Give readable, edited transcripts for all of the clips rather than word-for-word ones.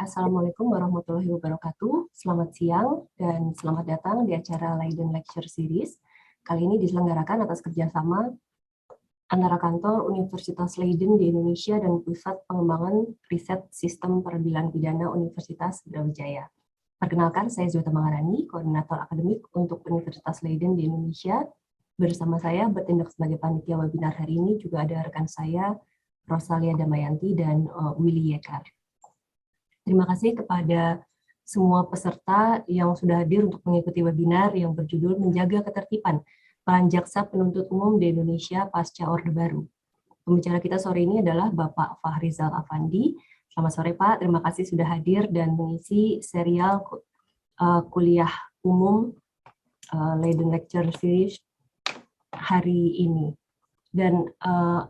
Assalamualaikum warahmatullahi wabarakatuh. Selamat siang dan selamat datang di acara Leiden Lecture Series. Kali ini diselenggarakan atas kerjasama antara kantor Universitas Leiden di Indonesia dan Pusat Pengembangan Riset Sistem Peradilan Pidana Universitas Brawijaya. Perkenalkan, saya Zuhata Mangarani, Koordinator Akademik untuk Universitas Leiden di Indonesia. Bersama saya bertindak sebagai panitia webinar hari ini juga ada rekan saya, Rosalia Damayanti dan Willy Yekar. Terima kasih kepada semua peserta yang sudah hadir untuk mengikuti webinar yang berjudul Menjaga Ketertiban Peran Jaksa Penuntut Umum di Indonesia Pasca Orde Baru. Pembicara kita sore ini adalah Bapak Fahrizal Afandi. Selamat sore Pak, terima kasih sudah hadir dan mengisi serial kuliah umum Leiden Lecture Series hari ini. Dan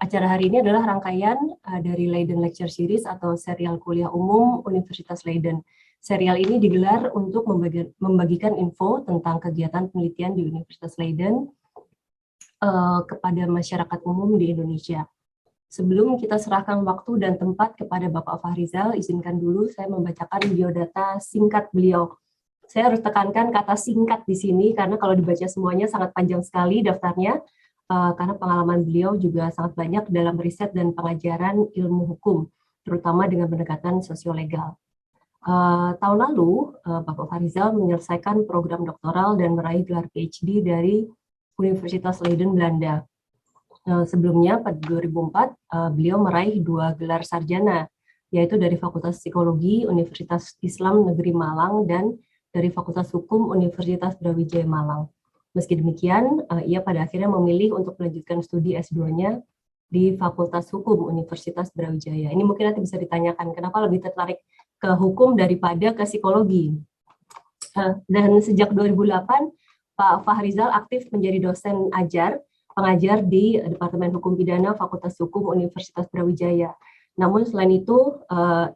acara hari ini adalah rangkaian dari Leiden Lecture Series atau serial kuliah umum Universitas Leiden. Serial ini digelar untuk membagikan info tentang kegiatan penelitian di Universitas Leiden kepada masyarakat umum di Indonesia. Sebelum kita serahkan waktu dan tempat kepada Bapak Fahrizal, izinkan dulu saya membacakan biodata singkat beliau. Saya harus tekankan kata singkat di sini karena kalau dibaca semuanya sangat panjang sekali daftarnya. Karena pengalaman beliau juga sangat banyak dalam riset dan pengajaran ilmu hukum, terutama dengan pendekatan sosiolegal. Tahun lalu, Bapak Fahrizal menyelesaikan program doktoral dan meraih gelar PhD dari Universitas Leiden, Belanda. Sebelumnya, pada 2004, beliau meraih 2 gelar sarjana, yaitu dari Fakultas Psikologi Universitas Islam Negeri Malang dan dari Fakultas Hukum Universitas Brawijaya Malang. Meski demikian, ia pada akhirnya memilih untuk melanjutkan studi S2-nya di Fakultas Hukum Universitas Brawijaya. Ini mungkin nanti bisa ditanyakan, kenapa lebih tertarik ke hukum daripada ke psikologi. Dan sejak 2008, Pak Fahrizal aktif menjadi dosen pengajar di Departemen Hukum Pidana Fakultas Hukum Universitas Brawijaya. Namun selain itu,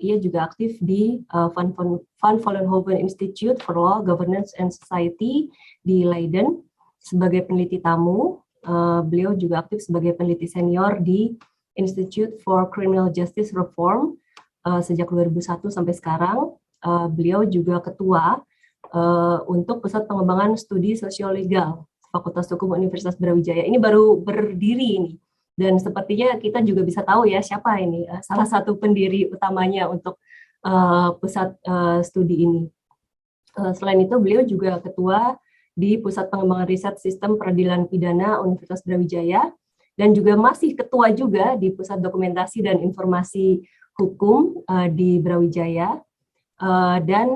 ia juga aktif di Van Vollenhoven Institute for Law, Governance, and Society di Leiden. Sebagai peneliti tamu, beliau juga aktif sebagai peneliti senior di Institute for Criminal Justice Reform sejak 2001 sampai sekarang. Beliau juga ketua untuk Pusat Pengembangan Studi Sosiolegal Fakultas Hukum Universitas Brawijaya. Ini baru berdiri ini. Dan sepertinya kita juga bisa tahu ya siapa ini, salah satu pendiri utamanya untuk pusat studi ini. Selain itu, beliau juga ketua di Pusat Pengembangan Riset Sistem Peradilan Pidana Universitas Brawijaya, dan juga masih ketua juga di Pusat Dokumentasi dan Informasi Hukum di Brawijaya, dan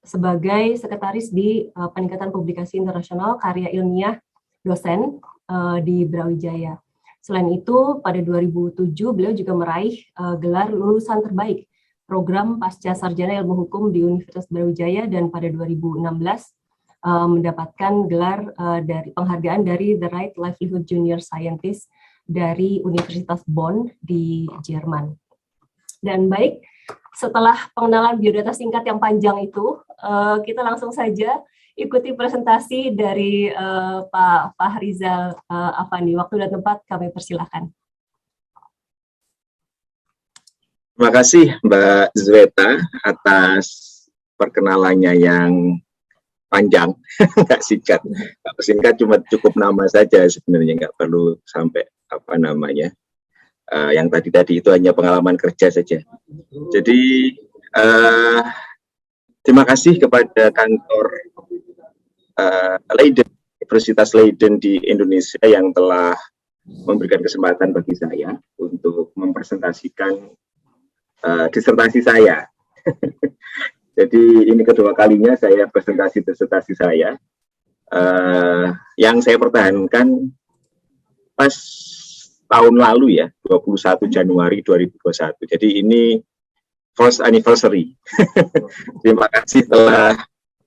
sebagai sekretaris di Peningkatan Publikasi Internasional Karya Ilmiah Dosen di Brawijaya. Selain itu, pada 2007 beliau juga meraih gelar lulusan terbaik program Pasca Sarjana Ilmu Hukum di Universitas Brawijaya, dan pada 2016 mendapatkan gelar dari penghargaan dari The Right Livelihood Junior Scientist dari Universitas Bonn di Jerman. Dan baik, setelah pengenalan biodata singkat yang panjang itu, kita langsung saja ikuti presentasi dari Pak Fahrizal Afandi. Waktu dan tempat kami persilahkan. Terima kasih Mbak Zweta atas perkenalannya yang panjang, nggak singkat. Kalau singkat cuma cukup nama saja sebenarnya, nggak perlu sampai apa namanya. Yang tadi itu hanya pengalaman kerja saja. Jadi terima kasih kepada kantor Leiden, Universitas Leiden di Indonesia yang telah memberikan kesempatan bagi saya untuk mempresentasikan disertasi saya. Jadi ini kedua kalinya saya presentasi disertasi saya, yang saya pertahankan pas tahun lalu ya, 21 Januari 2021. Jadi ini first anniversary. Terima kasih telah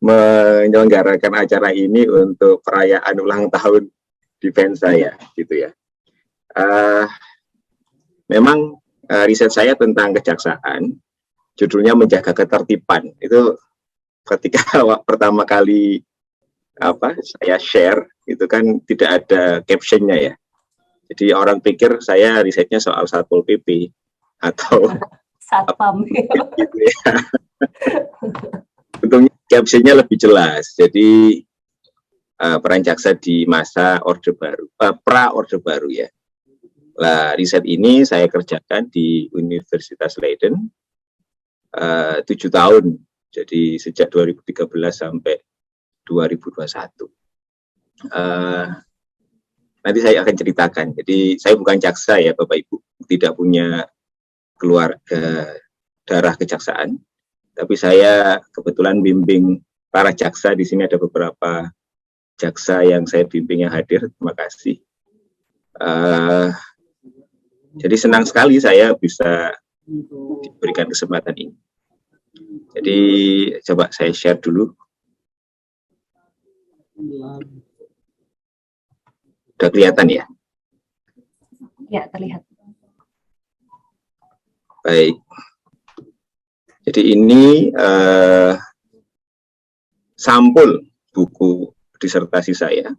menyelenggarakan acara ini untuk perayaan ulang tahun defense saya, gitu ya. Memang riset saya tentang kejaksaan, judulnya Menjaga Ketertiban. Itu ketika pertama kali saya share, itu kan tidak ada captionnya ya. Jadi orang pikir saya risetnya soal Satpol PP atau Satpam. Gitu ya. Untungnya captionnya lebih jelas. Jadi peran jaksa di masa Orde Baru, pra Orde Baru ya. Nah, riset ini saya kerjakan di Universitas Leiden 7 tahun. Jadi sejak 2013 sampai 2021. Nanti saya akan ceritakan. Jadi saya bukan jaksa ya Bapak Ibu, tidak punya keluarga darah kejaksaan, tapi saya kebetulan bimbing para jaksa. Di sini ada beberapa jaksa yang saya bimbing yang hadir. Terima kasih. Jadi senang sekali saya bisa diberikan kesempatan ini. Jadi coba saya share dulu. Udah kelihatan ya? Ya, terlihat. Baik. Jadi ini sampul buku disertasi saya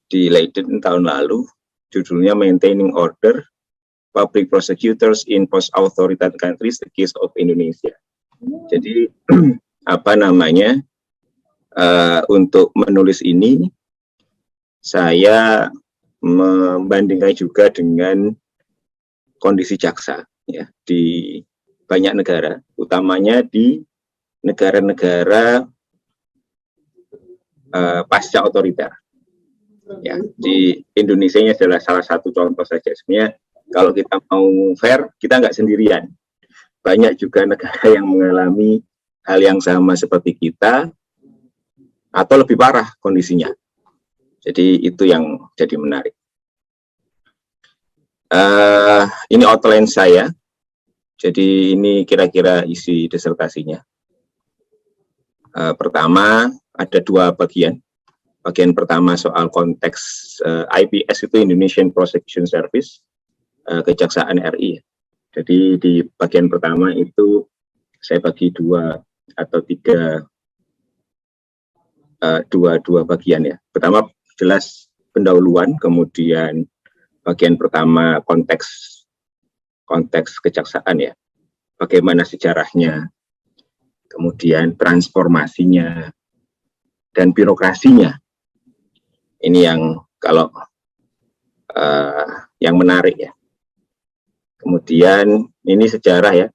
di Leiden tahun lalu. Judulnya Maintaining Order, Public Prosecutors in Post-Authoritarian Countries, The Case of Indonesia. Jadi apa namanya, untuk menulis ini saya membandingkan juga dengan kondisi jaksa ya di banyak negara, utamanya di negara-negara pasca otoriter. Ya, di Indonesia ini adalah salah satu contoh saja. Sebenarnya kalau kita mau fair, kita nggak sendirian. Banyak juga negara yang mengalami hal yang sama seperti kita, atau lebih parah kondisinya. Jadi itu yang jadi menarik. Ini outline saya. Jadi ini kira-kira isi disertasinya. Pertama, ada 2 bagian. Bagian pertama soal konteks IPS itu Indonesian Prosecution Service, Kejaksaan RI. Jadi di bagian pertama itu saya bagi 2 atau 3 dua bagian ya. Pertama jelas pendahuluan, kemudian bagian pertama konteks kejaksaan ya. Bagaimana sejarahnya, kemudian transformasinya, dan birokrasinya. Ini yang kalau yang menarik ya. Kemudian ini sejarah ya.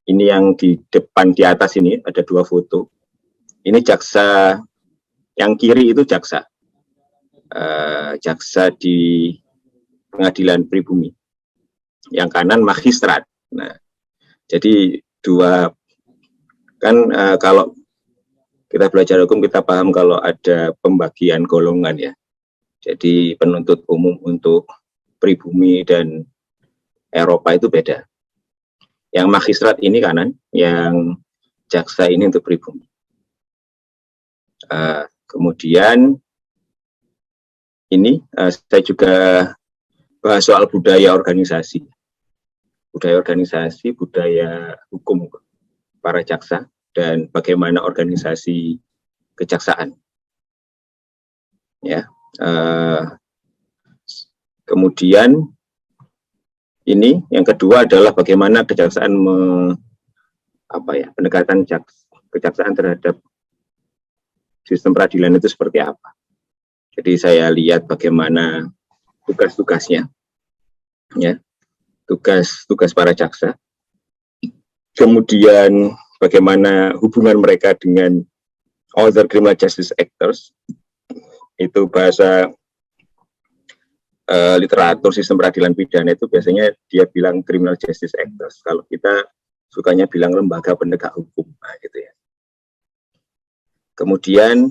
Ini yang di depan di atas ini ada 2 foto. Ini jaksa yang kiri itu jaksa di Pengadilan Pribumi. Yang kanan magistrat. Nah, jadi 2 kan kalau kita belajar hukum kita paham kalau ada pembagian golongan ya. Jadi penuntut umum untuk pribumi dan Eropa itu beda. Yang magistrat ini kanan, yang jaksa ini untuk pribumi. Kemudian ini saya juga bahas soal budaya organisasi. Budaya hukum para jaksa, dan bagaimana organisasi kejaksaan. Ya, kemudian ini yang kedua adalah bagaimana kejaksaan pendekatan kejaksaan terhadap sistem peradilan itu seperti apa. Jadi saya lihat bagaimana tugas-tugasnya, ya, tugas para jaksa. Kemudian bagaimana hubungan mereka dengan other criminal justice actors, itu bahasa literatur sistem peradilan pidana itu biasanya dia bilang criminal justice actors. Kalau kita sukanya bilang lembaga penegak hukum, nah, gitu ya. Kemudian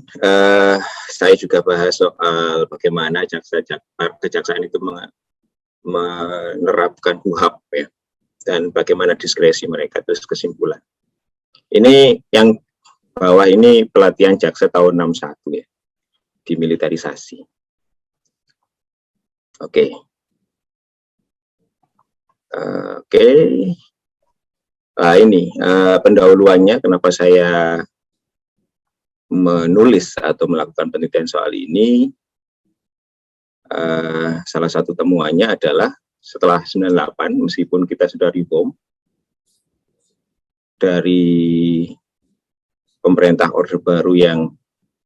saya juga bahas soal bagaimana kejaksaan itu menerapkan KUHAP ya, dan bagaimana diskresi mereka. Terus kesimpulan. Ini yang bawah ini pelatihan jaksa tahun 61 ya, dimilitarisasi. Oke. Nah, ini pendahuluannya kenapa saya menulis atau melakukan penelitian soal ini. Salah satu temuannya adalah setelah 98, meskipun kita sudah reform, dari pemerintah Orde Baru yang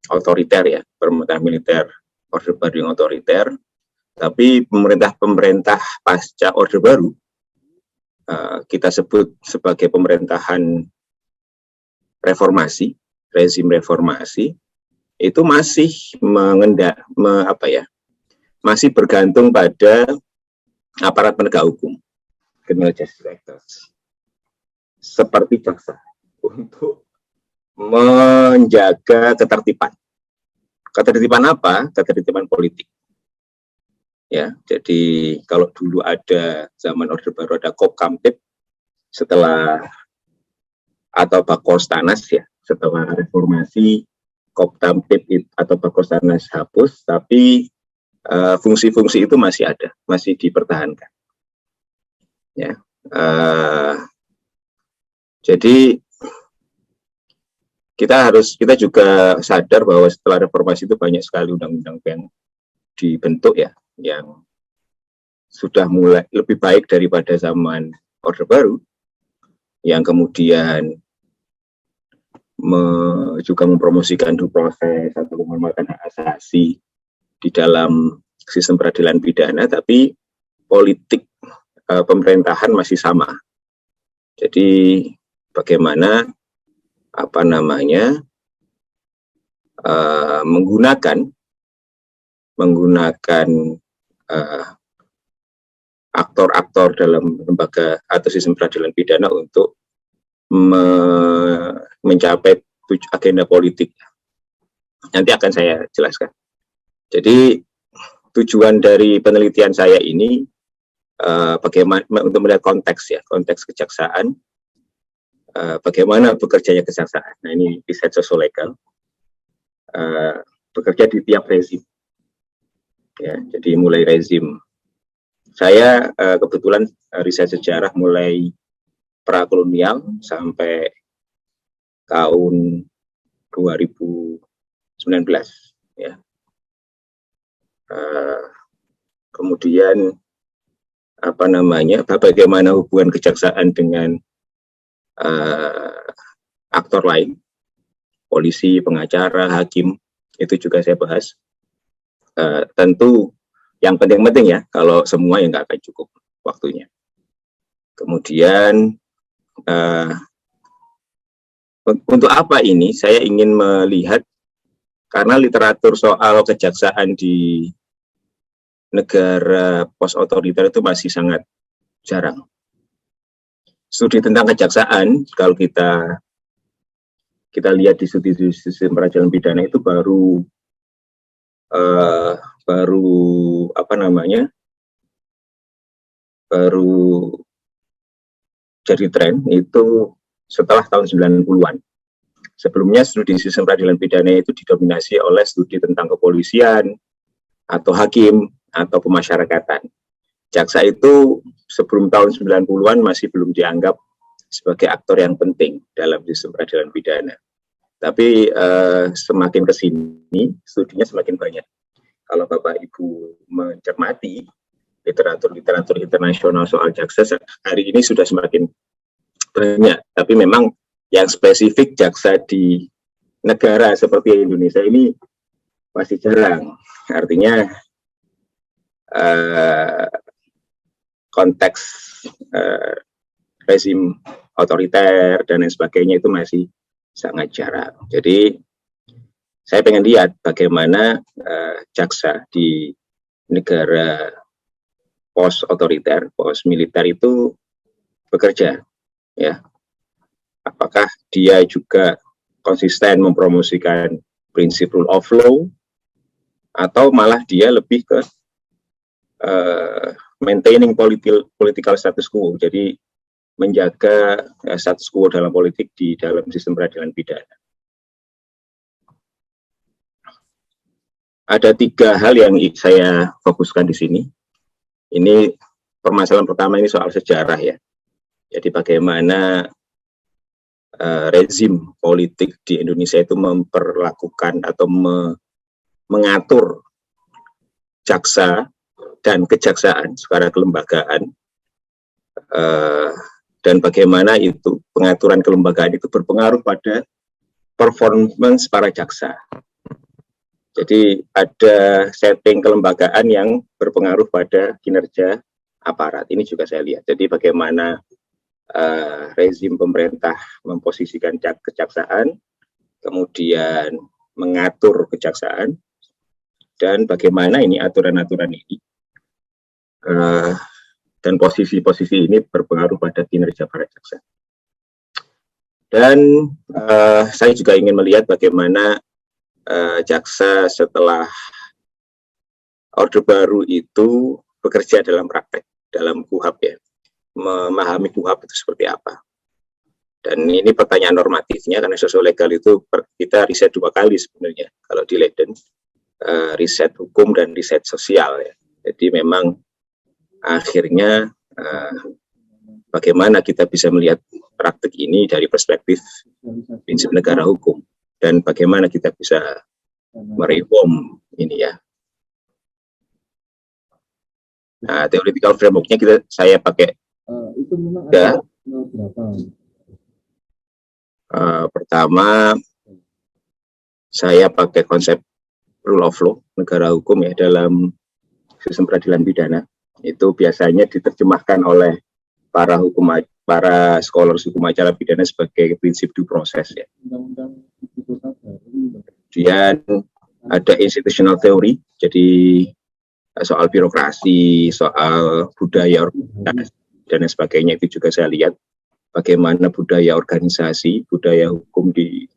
otoriter ya, pemerintah militer Orde Baru yang otoriter, tapi pemerintah pasca Orde Baru kita sebut sebagai pemerintahan reformasi, rezim reformasi, itu masih masih bergantung pada aparat penegak hukum, criminal justice actors, seperti jaksa, untuk menjaga ketertiban. Ketertiban apa? Ketertiban politik. Ya, jadi kalau dulu ada zaman Orde Baru ada Kopkamtib, setelah atau Bakorstanas ya, setelah reformasi Kopkamtib atau Bakorstanas hapus, tapi fungsi-fungsi itu masih ada, masih dipertahankan. Ya, jadi kita juga sadar bahwa setelah reformasi itu banyak sekali undang-undang yang dibentuk ya, yang sudah mulai lebih baik daripada zaman Orde Baru, yang kemudian juga mempromosikan due proses atau menghormatkan hak asasi di dalam sistem peradilan pidana, tapi politik pemerintahan masih sama. Jadi bagaimana menggunakan aktor-aktor dalam lembaga atau sistem peradilan pidana untuk mencapai agenda politik. Nanti akan saya jelaskan. Jadi tujuan dari penelitian saya ini bagaimana untuk melihat konteks kejaksaan, bagaimana bekerjanya kejaksaan. Nah, ini riset sosiolegal, bekerja di tiap rezim. Ya, jadi mulai rezim. Saya kebetulan riset sejarah mulai prakolonial sampai tahun 2019. Ya. Kemudian bagaimana hubungan kejaksaan dengan aktor lain, polisi, pengacara, hakim, itu juga saya bahas. Tentu yang penting-penting ya, kalau semua yang nggak akan cukup waktunya. Kemudian untuk apa ini? Saya ingin melihat, karena literatur soal kejaksaan di negara post-otoriter itu masih sangat jarang. Studi tentang kejaksaan, kalau kita lihat di studi sistem peradilan pidana itu baru jadi tren itu setelah tahun 90-an. Sebelumnya studi sistem peradilan pidana itu didominasi oleh studi tentang kepolisian atau hakim atau pemasyarakatan. Jaksa itu sebelum tahun 90-an masih belum dianggap sebagai aktor yang penting dalam sistem peradilan pidana. Tapi semakin ke sini studinya semakin banyak. Kalau Bapak Ibu mencermati literatur internasional soal jaksa hari ini sudah semakin banyak. Tapi memang yang spesifik jaksa di negara seperti Indonesia ini masih jarang. Artinya konteks rezim otoriter dan lain sebagainya itu masih sangat jarang. Jadi saya pengen lihat bagaimana jaksa di negara post otoriter, post militer itu bekerja, ya. Apakah dia juga konsisten mempromosikan prinsip rule of law, atau malah dia lebih ke maintaining political status quo, jadi menjaga status quo dalam politik di dalam sistem peradilan pidana. Ada 3 hal yang saya fokuskan di sini. Ini permasalahan pertama, ini soal sejarah ya. Jadi bagaimana rezim politik di Indonesia itu memperlakukan atau mengatur jaksa dan kejaksaan secara kelembagaan dan bagaimana itu pengaturan kelembagaan itu berpengaruh pada performance para jaksa. Jadi ada setting kelembagaan yang berpengaruh pada kinerja aparat. Ini juga saya lihat. Jadi bagaimana rezim pemerintah memposisikan kejaksaan, kemudian mengatur kejaksaan, dan bagaimana ini aturan-aturan ini dan posisi-posisi ini berpengaruh pada kinerja para jaksa. Dan saya juga ingin melihat bagaimana jaksa setelah Orde Baru itu bekerja dalam praktek, dalam KUHAP ya, memahami KUHAP itu seperti apa. Dan ini pertanyaan normatifnya, karena sosiolegal itu kita riset 2 kali sebenarnya, kalau di Leiden, riset hukum dan riset sosial ya. Jadi memang akhirnya bagaimana kita bisa melihat praktik ini dari perspektif prinsip negara hukum, dan bagaimana kita bisa mereform ini ya. Nah, theoretical framework-nya saya pakai ya. Pertama, saya pakai konsep rule of law, negara hukum ya, dalam sistem peradilan pidana. Itu biasanya diterjemahkan oleh para scholars hukum acara pidana sebagai prinsip due process ya. Kemudian ada institutional theory, jadi soal birokrasi, soal budaya organisasi dan sebagainya, itu juga saya lihat bagaimana budaya organisasi, budaya hukum di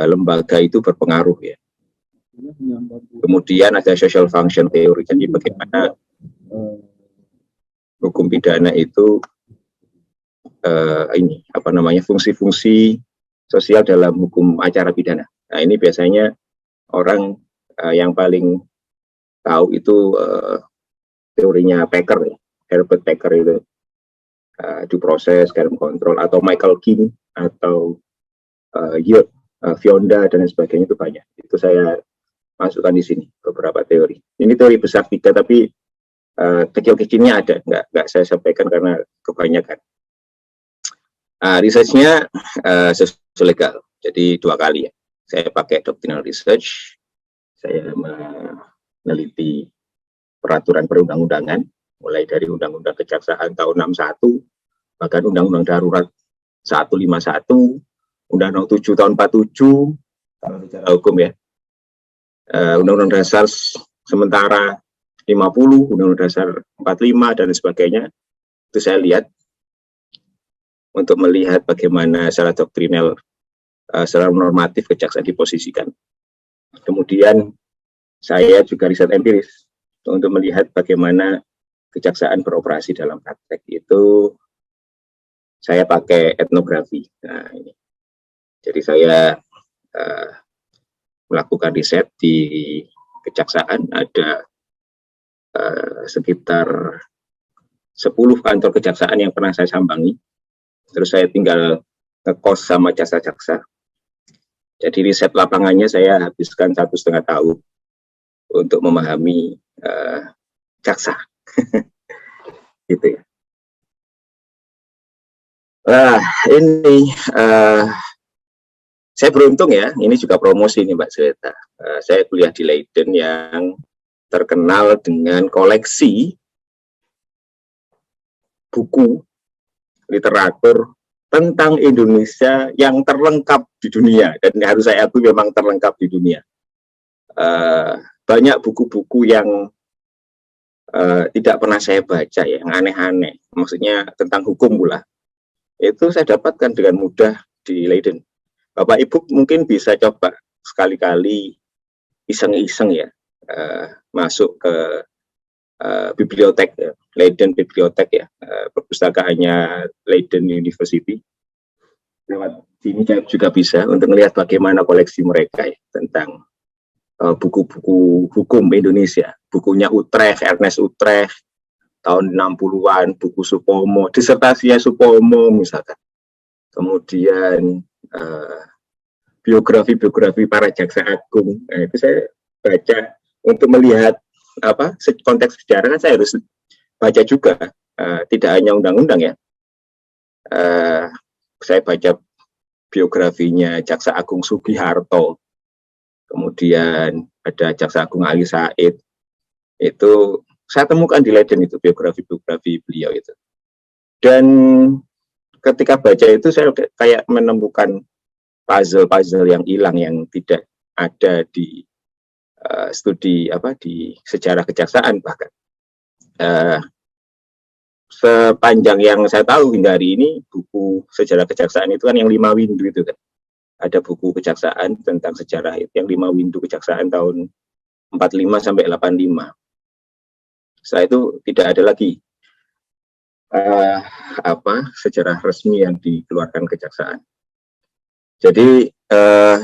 lembaga itu berpengaruh ya. Kemudian ada social function theory, jadi bagaimana hukum pidana itu fungsi-fungsi sosial dalam hukum acara pidana. Nah, ini biasanya orang yang paling tahu itu teorinya Packer ya, Herbert Packer itu, due process, crime control, atau Michael King, atau Fionda dan sebagainya, itu banyak. Itu saya masukkan di sini beberapa teori. Ini teori besar 3, tapi kecil-kecilnya ada, nggak saya sampaikan karena kebanyakan. Research-nya sosiolegal, jadi 2 kali ya. Saya pakai doctrinal research, saya meneliti peraturan perundang-undangan, mulai dari Undang-Undang Kejaksaan tahun 61, bahkan Undang-Undang Darurat 151, Undang-Undang 7 tahun 47, kalau bicara hukum ya, Undang-Undang Dasar sementara 50, Undang-Undang Dasar 45, dan sebagainya. Itu saya lihat untuk melihat bagaimana secara doktrinal, secara normatif kejaksaan diposisikan. Kemudian saya juga riset empiris untuk melihat bagaimana kejaksaan beroperasi dalam praktek. Itu saya pakai etnografi. Nah, ini. Jadi saya melakukan riset di kejaksaan, ada sekitar 10 kantor kejaksaan yang pernah saya sambangi. Terus saya tinggal ngekos sama jaksa-jaksa. Jadi riset lapangannya saya habiskan 1,5 tahun untuk memahami jaksa. Gitu ya. Ini saya beruntung ya, ini juga promosi nih Mbak Sweta. Saya kuliah di Leiden yang terkenal dengan koleksi buku literatur tentang Indonesia yang terlengkap di dunia, dan harus saya akui memang terlengkap di dunia. Banyak buku-buku yang tidak pernah saya baca ya, yang aneh-aneh, maksudnya tentang hukum pula, itu saya dapatkan dengan mudah di Leiden. Bapak Ibu mungkin bisa coba sekali-kali iseng-iseng ya, masuk ke bibliotek ya, Leiden Bibliotek ya, perpustakaannya Leiden University. Lewat sini juga bisa untuk melihat bagaimana koleksi mereka ya, tentang buku-buku hukum Indonesia. Bukunya Utrecht, Ernest Utrecht, tahun 60-an, buku Supomo, disertasinya Supomo misalkan. Kemudian biografi-biografi para jaksa agung. Nah, itu saya baca untuk melihat konteks sejarah, kan saya harus baca juga, tidak hanya undang-undang ya, saya baca biografinya Jaksa Agung Sugiharto, kemudian ada Jaksa Agung Ali Said, itu saya temukan di Leiden itu biografi beliau itu. Dan ketika baca itu saya kayak menemukan puzzle yang hilang, yang tidak ada di studi di sejarah kejaksaan bahkan. Sepanjang yang saya tahu hingga hari ini, buku sejarah kejaksaan itu kan yang 5 windu itu kan. Ada buku kejaksaan tentang sejarah itu yang 5 windu kejaksaan tahun 45 sampai 85. Setelah itu tidak ada lagi sejarah resmi yang dikeluarkan kejaksaan. Jadi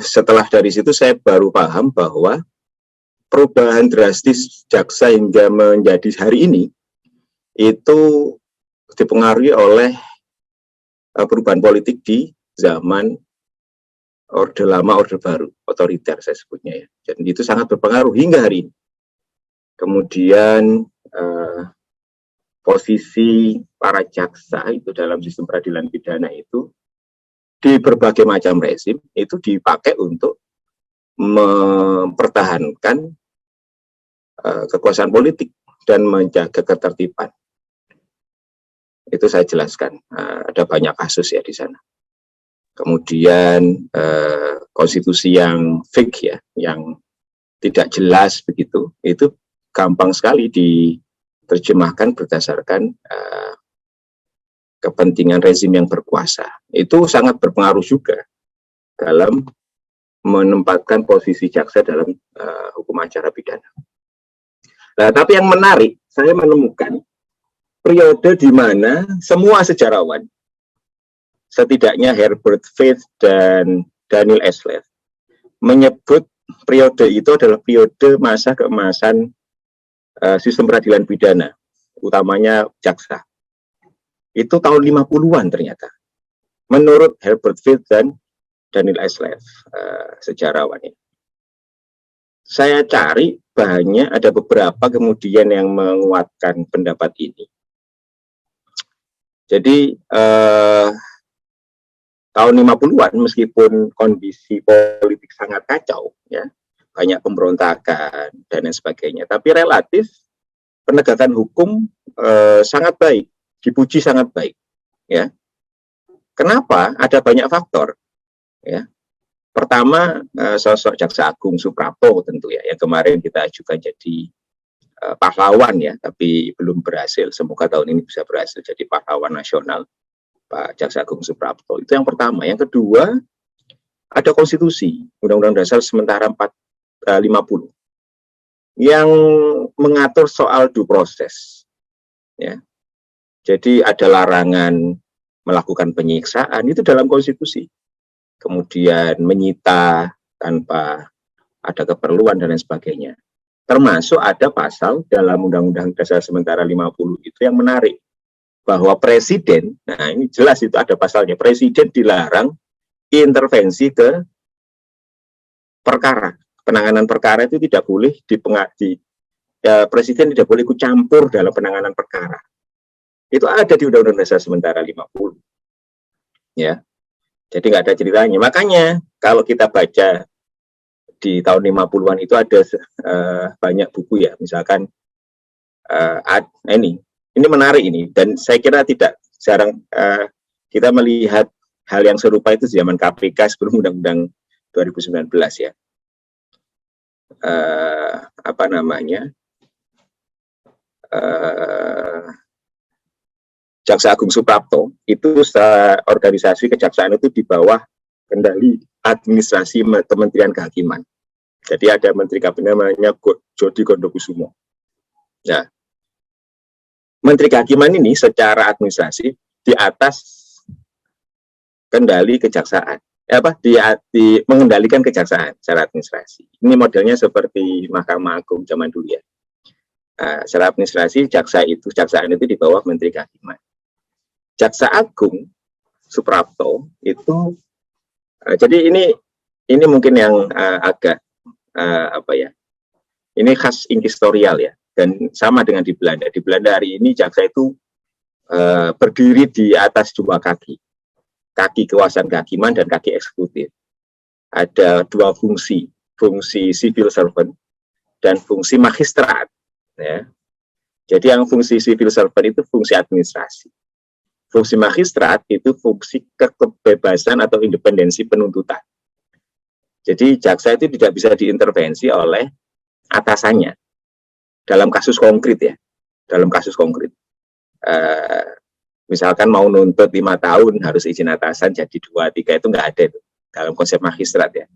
setelah dari situ saya baru paham bahwa perubahan drastis jaksa hingga menjadi hari ini itu dipengaruhi oleh perubahan politik di zaman Orde Lama, Orde Baru, otoriter saya sebutnya ya. Dan itu sangat berpengaruh hingga hari ini. Kemudian posisi para jaksa itu dalam sistem peradilan pidana itu di berbagai macam rezim itu dipakai untuk mempertahankan kekuasaan politik dan menjaga ketertiban. Itu saya jelaskan, ada banyak kasus ya di sana. Kemudian konstitusi yang fake ya, yang tidak jelas begitu, itu gampang sekali diterjemahkan berdasarkan kepentingan rezim yang berkuasa. Itu sangat berpengaruh juga dalam menempatkan posisi jaksa dalam hukum acara pidana. Nah, tapi yang menarik, saya menemukan periode di mana semua sejarawan, setidaknya Herbert Faith dan Daniel Esler, menyebut periode itu adalah periode masa keemasan sistem peradilan pidana, utamanya jaksa. Itu tahun 50-an ternyata. Menurut Herbert Faith dan Daniel Esler, sejarawan ini. Saya cari bahannya, ada beberapa kemudian yang menguatkan pendapat ini. Jadi tahun 50-an meskipun kondisi politik sangat kacau ya, banyak pemberontakan dan lain sebagainya, tapi relatif penegakan hukum sangat baik, dipuji sangat baik ya. Kenapa? Ada banyak faktor ya. Pertama, sosok Jaksa Agung Suprapto tentu ya, yang kemarin kita ajukan jadi pahlawan ya, tapi belum berhasil. Semoga tahun ini bisa berhasil jadi pahlawan nasional, Pak Jaksa Agung Suprapto. Itu yang pertama. Yang kedua, ada konstitusi, Undang-Undang Dasar sementara 50, yang mengatur soal due process. Ya. Jadi ada larangan melakukan penyiksaan, itu dalam konstitusi. Kemudian menyita tanpa ada keperluan dan lain sebagainya. Termasuk ada pasal dalam Undang-Undang Dasar sementara 50 itu yang menarik, bahwa presiden, nah ini jelas itu ada pasalnya, presiden dilarang intervensi ke perkara, penanganan perkara itu tidak boleh presiden tidak boleh ikut campur dalam penanganan perkara. Itu ada di Undang-Undang Dasar sementara 50. Ya. Jadi nggak ada ceritanya. Makanya kalau kita baca di tahun 50-an itu ada banyak buku ya, misalkan ini menarik ini, dan saya kira tidak jarang kita melihat hal yang serupa itu zaman KPK sebelum Undang-Undang 2019 ya. Jaksa Agung Suprapto itu organisasi kejaksaan itu di bawah kendali administrasi Kementerian Kehakiman. Jadi ada Menteri Kabinet namanya Jody Gondokusumo. Nah, Menteri Kehakiman ini secara administrasi di atas kendali kejaksaan. Mengendalikan kejaksaan secara administrasi. Ini modelnya seperti Mahkamah Agung zaman dulu ya. Secara administrasi kejaksaan itu di bawah Menteri Kehakiman. Jaksa Agung Suprapto itu jadi ini mungkin yang agak ini khas inquisitorial ya, dan sama dengan di Belanda. Di Belanda hari ini jaksa itu berdiri di atas dua kaki kekuasaan kehakiman dan kaki eksekutif. Ada dua fungsi civil servant dan fungsi magistrat. Ya. Jadi yang fungsi civil servant itu fungsi administrasi. Fungsi magistrat itu fungsi kebebasan atau independensi penuntutan. Jadi jaksa itu tidak bisa diintervensi oleh atasannya dalam kasus konkret ya. Dalam kasus konkret. Misalkan mau nuntut 5 tahun harus izin atasan jadi 2, 3 itu nggak ada itu dalam konsep magistrat ya.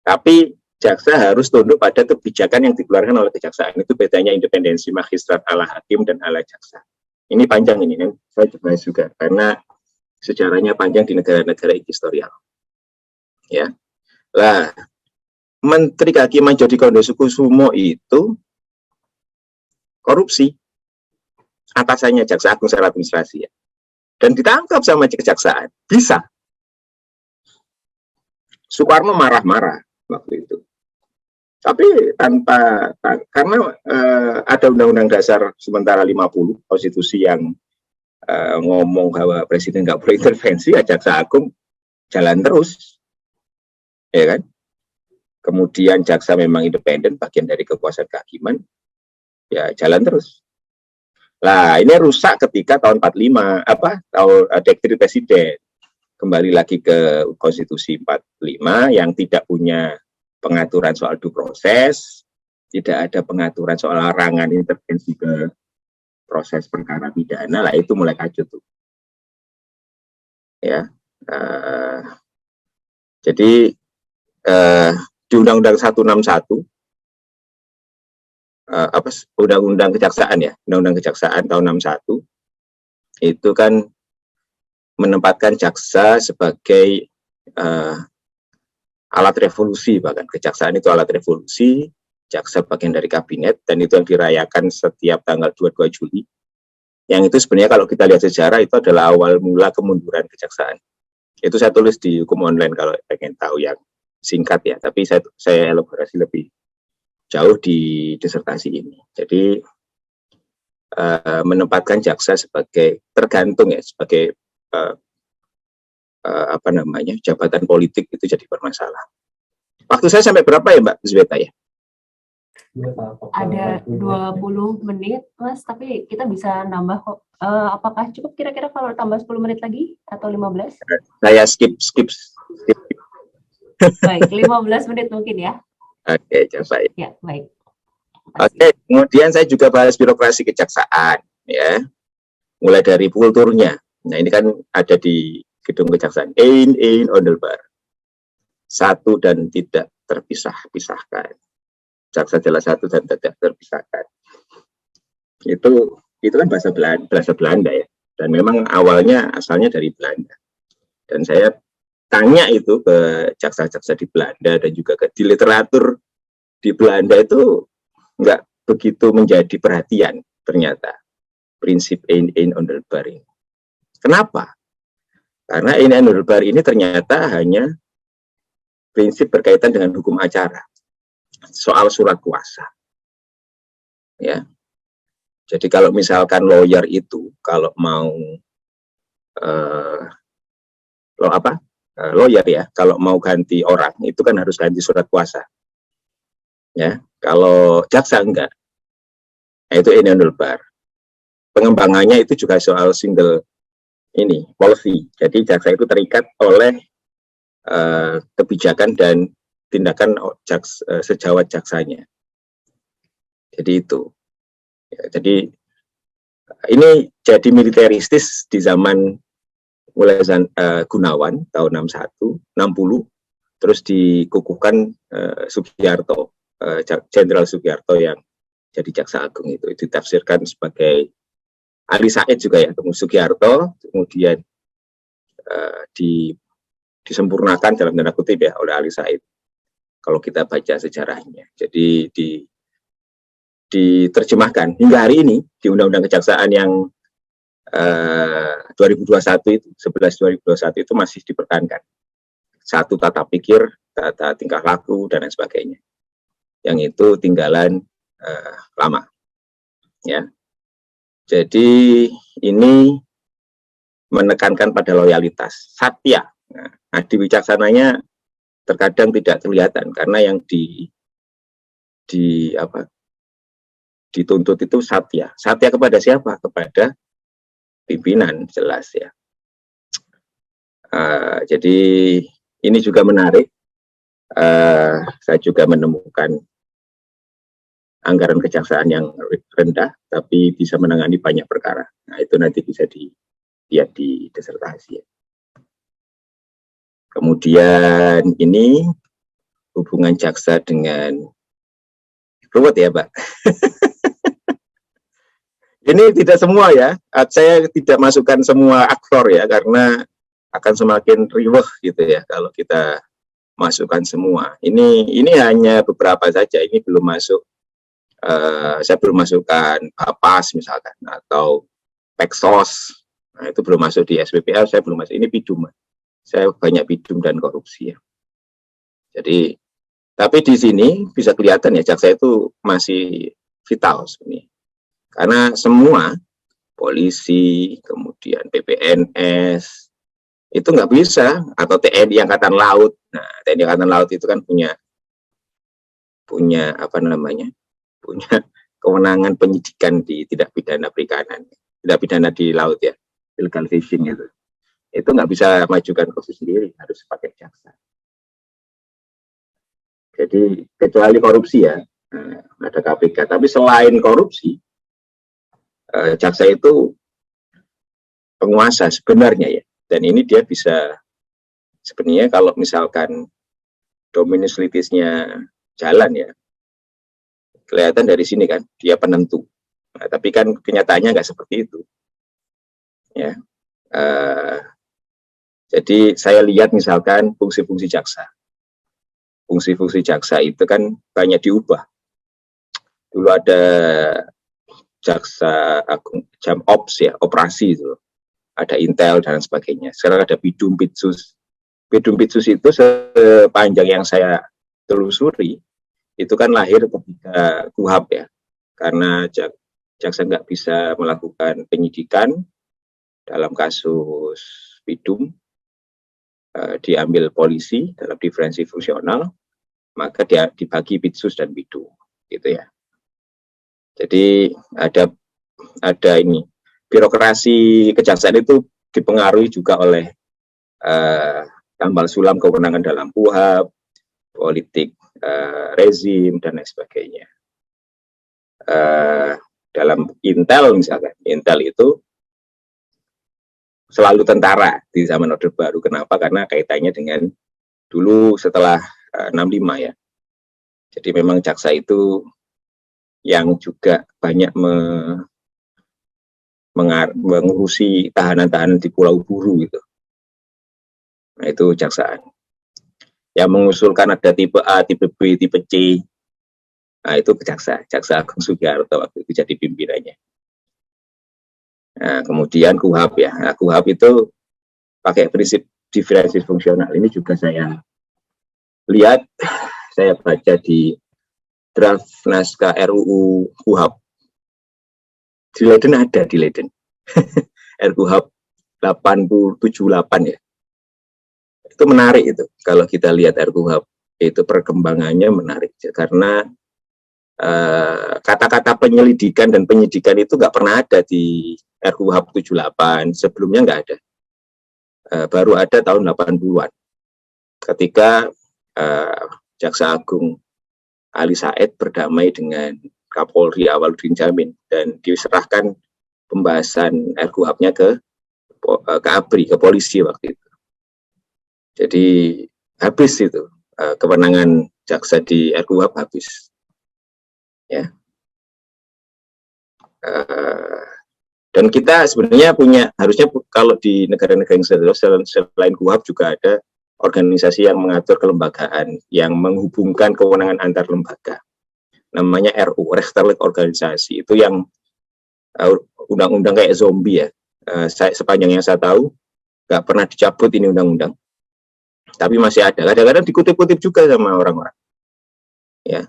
Tapi jaksa harus tunduk pada kebijakan yang dikeluarkan oleh kejaksaan. Itu bedanya independensi magistrat ala hakim dan ala jaksa. Ini panjang ini kan, saya bahas juga karena sejarahnya panjang di negara-negara historial. Ya, lah Menteri Kehakiman Jodhikondo Sukusumo itu korupsi, atasannya jaksa agung secara administrasi ya, dan ditangkap sama kejaksaan, bisa. Soekarno marah-marah waktu itu. Tapi karena ada Undang-Undang Dasar sementara 50 konstitusi yang ngomong bahwa presiden nggak boleh intervensi, ya jaksa agung jalan terus, ya kan? Kemudian jaksa memang independen, bagian dari kekuasaan kehakiman, ya jalan terus. Lah ini rusak ketika tahun 45 tahun dekret presiden kembali lagi ke konstitusi 45 yang tidak punya pengaturan soal due proses, tidak ada pengaturan soal larangan intervensi ke proses perkara pidana, lah itu mulai kacau tuh. Ya, jadi di Undang-Undang 161, Undang-Undang Kejaksaan ya, Undang-Undang Kejaksaan tahun 61 itu kan menempatkan jaksa sebagai alat revolusi, bahkan kejaksaan itu alat revolusi, jaksa bagian dari kabinet, dan itu yang dirayakan setiap tanggal 22 Juli. Yang itu sebenarnya kalau kita lihat sejarah itu adalah awal mula kemunduran kejaksaan. Itu saya tulis di hukum online kalau pengen tahu yang singkat ya, tapi saya elaborasi lebih jauh di disertasi ini. Jadi menempatkan jaksa sebagai tergantung ya, sebagai jabatan politik itu jadi bermasalah. Waktu saya sampai berapa ya Mbak Zweta ya? Ada 20 menit Mas, tapi kita bisa nambah kok. Apakah cukup kira-kira kalau tambah 10 menit lagi atau 15? Saya skip. Baik, 15 menit mungkin ya. Oke, coba ya. Ya, baik. Oke, kemudian saya juga bahas birokrasi kejaksaan ya. Mulai dari kulturnya. Nah, ini kan ada di gedung kejaksaan, Ein Ondelbar, satu dan tidak terpisahkan. Jaksa adalah satu dan tidak terpisahkan. Itu kan bahasa Belanda ya, dan memang awalnya asalnya dari Belanda. Dan saya tanya itu ke jaksa-jaksa di Belanda dan juga di literatur di Belanda itu nggak begitu menjadi perhatian ternyata prinsip Ein Ondelbar ini. Kenapa? Karena Ein Ondelbar ini ternyata hanya prinsip berkaitan dengan hukum acara, soal surat kuasa. Ya. Jadi kalau misalkan lawyer itu kalau mau lawyer ya, kalau mau ganti orang itu kan harus ganti surat kuasa. Ya, kalau jaksa enggak. Nah, itu Ein Ondelbar. Pengembangannya itu juga soal single policy. Jadi jaksa itu terikat oleh kebijakan dan tindakan sejawat jaksanya. Jadi itu. Ya, jadi ini jadi militeristis di zaman mulai Gunawan tahun 61, 60, terus dikukuhkan Sugiharto, Jenderal Sugiharto yang jadi jaksa agung itu ditafsirkan sebagai Ali Said juga ya, Sugiharto, kemudian disempurnakan dalam tanda kutip ya oleh Ali Said. Kalau kita baca sejarahnya, jadi diterjemahkan hingga hari ini di Undang-Undang Kejaksaan yang 2021 itu 11/2021 itu masih dipertahankan. Satu tata pikir, tata tingkah laku dan lain sebagainya. Yang itu tinggalan lama, ya. Jadi ini menekankan pada loyalitas, satya. Nah, adi wicaksananya terkadang tidak kelihatan karena yang dituntut itu satya. Satya kepada siapa? Kepada pimpinan, jelas ya. Jadi ini juga menarik. Saya juga menemukan anggaran kejaksaan yang rendah, tapi bisa menangani banyak perkara. Nah, itu nanti bisa dilihat di disertasi. Kemudian ini hubungan jaksa dengan ruwet ya, Pak. Ini tidak semua ya, saya tidak masukkan semua aktor ya, karena akan semakin riweh gitu ya kalau kita masukkan semua. Ini hanya beberapa saja, ini belum masuk, saya belum masukkan PAS misalkan, atau Peksos, nah itu belum masuk di SPPL, saya belum masuk, ini pidum. Saya banyak pidum dan korupsi ya. Jadi, tapi di sini bisa kelihatan ya, jaksa itu masih vital sebenarnya. Karena semua polisi, kemudian PPNS itu nggak bisa, atau TNI Angkatan Laut. Nah, TNI Angkatan Laut itu kan punya apa namanya, punya kewenangan penyidikan di tindak pidana perikanan, tindak pidana di laut ya, illegal fishing itu nggak bisa majukan kasus sendiri, harus pakai jaksa. Jadi kecuali korupsi ya, ada KPK. Tapi selain korupsi, jaksa itu penguasa sebenarnya ya, dan ini dia bisa sebenarnya kalau misalkan dominus litisnya jalan ya, kelihatan dari sini kan dia penentu. Nah, tapi kan kenyataannya nggak seperti itu ya. Jadi saya lihat misalkan fungsi-fungsi jaksa, itu kan banyak diubah. Dulu ada jaksa agung, jam ops ya, operasi itu, ada intel dan sebagainya. Sekarang ada bidum pitsus. Bidum pitsus itu sepanjang yang saya telusuri itu kan lahir ketika KUHAP ya, karena jaksa nggak bisa melakukan penyidikan dalam kasus bidum, diambil polisi dalam diferensi fungsional, maka dia dibagi pitsus dan bidum gitu ya. Jadi ada ini, birokrasi kejaksaan itu dipengaruhi juga oleh tambal sulam kewenangan dalam KUHAP, politik rezim dan lain sebagainya. Dalam intel misalkan, intel itu selalu tentara di zaman Orde Baru. Kenapa? Karena kaitannya dengan dulu setelah 65 ya. Jadi memang jaksa itu yang juga banyak mengurusi tahanan-tahanan di Pulau Buru gitu. Nah itu jaksaan. Yang mengusulkan ada tipe A, tipe B, tipe C. Nah itu jaksa Agung Sugiharto waktu itu jadi pimpinannya. Nah kemudian KUHAP ya. Nah, KUHAP itu pakai prinsip diferensi fungsional. Ini juga saya lihat, saya baca di draft naskah RUU KUHAP. Di Leiden ada, di Leiden. RKUHAP 878 ya. Itu menarik itu. Kalau kita lihat RKUHAP, itu perkembangannya menarik. Karena kata-kata penyelidikan dan penyidikan itu nggak pernah ada di RKUHAP 78. Sebelumnya nggak ada. Baru ada tahun 80-an. Ketika Jaksa Agung Ali Said berdamai dengan Kapolri Awaludin Jamin dan diserahkan pembahasan RKUHAP-nya ke ABRI, ke polisi waktu itu. Jadi habis itu kewenangan jaksa di RKUHAP habis. Ya. Dan kita sebenarnya harusnya kalau di negara-negara yang selain KUHAP juga ada organisasi yang mengatur kelembagaan, yang menghubungkan kewenangan antar lembaga. Namanya RU, Rechtsstaatliche Organisasi. Itu yang undang-undang kayak zombie ya. Sepanjang yang saya tahu, nggak pernah dicabut ini undang-undang. Tapi masih ada. Kadang-kadang dikutip-kutip juga sama orang-orang. Ya.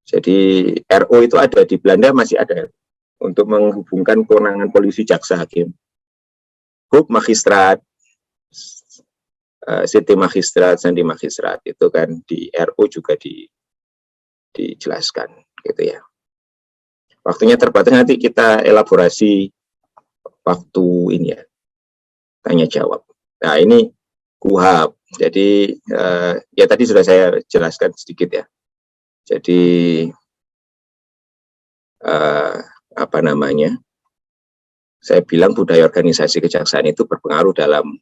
Jadi RU itu ada di Belanda, masih ada. untuk menghubungkan kewenangan polisi, jaksa, hakim, hub, magistrat, siti magistrat, sandi magistrat, itu kan di RU juga dijelaskan gitu ya. Waktunya terbatas, nanti kita elaborasi waktu ini ya, tanya jawab. Nah ini KUHP, jadi ya tadi sudah saya jelaskan sedikit ya. Jadi apa namanya, saya bilang budaya organisasi kejaksaan itu berpengaruh dalam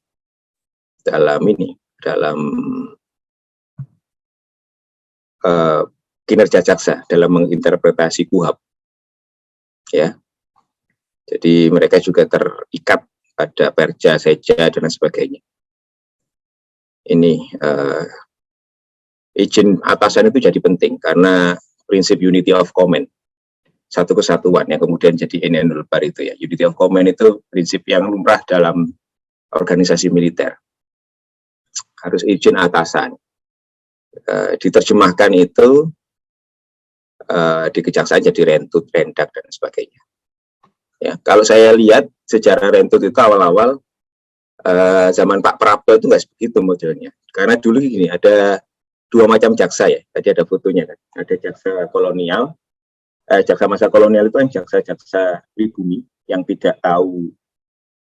kinerja jaksa dalam menginterpretasi KUHP ya. Jadi mereka juga terikat pada perja, seja, dan sebagainya. Ini izin atasan itu jadi penting karena prinsip unity of command, satu kesatuan yang kemudian jadi enabler itu ya. Unity of command itu prinsip yang lumrah dalam organisasi militer. Harus izin atasan. Diterjemahkan itu di kejaksaan jadi rentut, rendak, dan sebagainya. Ya, kalau saya lihat sejarah rentut itu awal-awal zaman Pak Prabowo itu nggak begitu modelnya. Karena dulu gini, ada dua macam jaksa ya. Tadi ada fotonya kan. Ada jaksa kolonial, jaksa masa kolonial itu kan jaksa-jaksa pribumi yang tidak tahu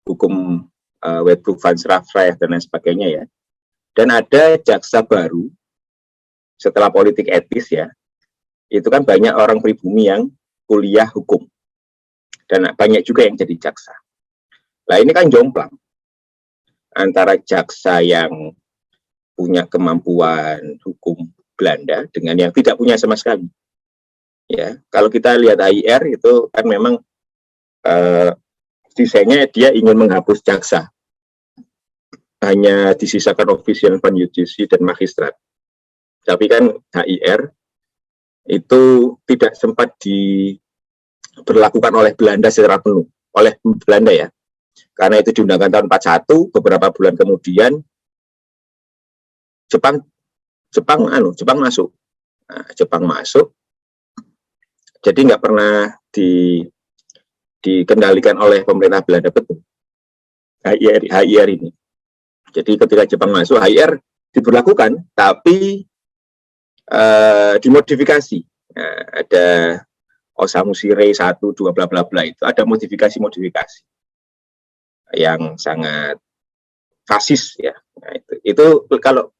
hukum Wetboek van Strafrecht dan lain sebagainya ya. Dan ada jaksa baru setelah politik etis ya. Itu kan banyak orang pribumi yang kuliah hukum. Dan banyak juga yang jadi jaksa. Nah ini kan jomplang antara jaksa yang punya kemampuan hukum Belanda dengan yang tidak punya sama sekali. Ya, kalau kita lihat HIR itu kan memang desainnya dia ingin menghapus jaksa. Hanya disisakan ofisial, panjudisi, dan magistrat. Tapi kan HIR itu tidak sempat diberlakukan oleh Belanda secara penuh, oleh Belanda ya. Karena itu diundangkan tahun 41, beberapa bulan kemudian Jepang masuk. Nah, Jepang masuk, jadi nggak pernah dikendalikan oleh pemerintah Belanda betul. HIR ini. Jadi ketika Jepang masuk, HIR diberlakukan, tapi dimodifikasi. Nah, ada Osamu Shirai 1, 2, bla bla bla itu ada modifikasi yang sangat fasis ya. Nah, itu kalau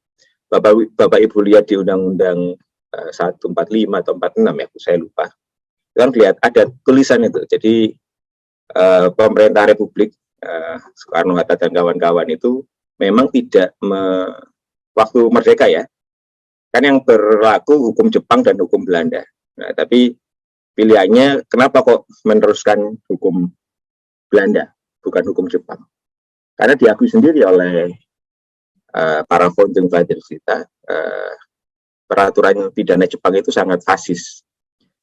Bapak Ibu lihat di Undang-Undang 145 atau 46 ya, saya lupa. Kan lihat ada tulisan itu. Jadi pemerintah Republik Soekarno-Hatta dan kawan-kawan itu memang tidak waktu merdeka ya. Kan yang berlaku hukum Jepang dan hukum Belanda. Nah, tapi pilihannya kenapa kok meneruskan hukum Belanda, bukan hukum Jepang? Karena diakui sendiri oleh para founding fathers kita, peraturan pidana Jepang itu sangat fasis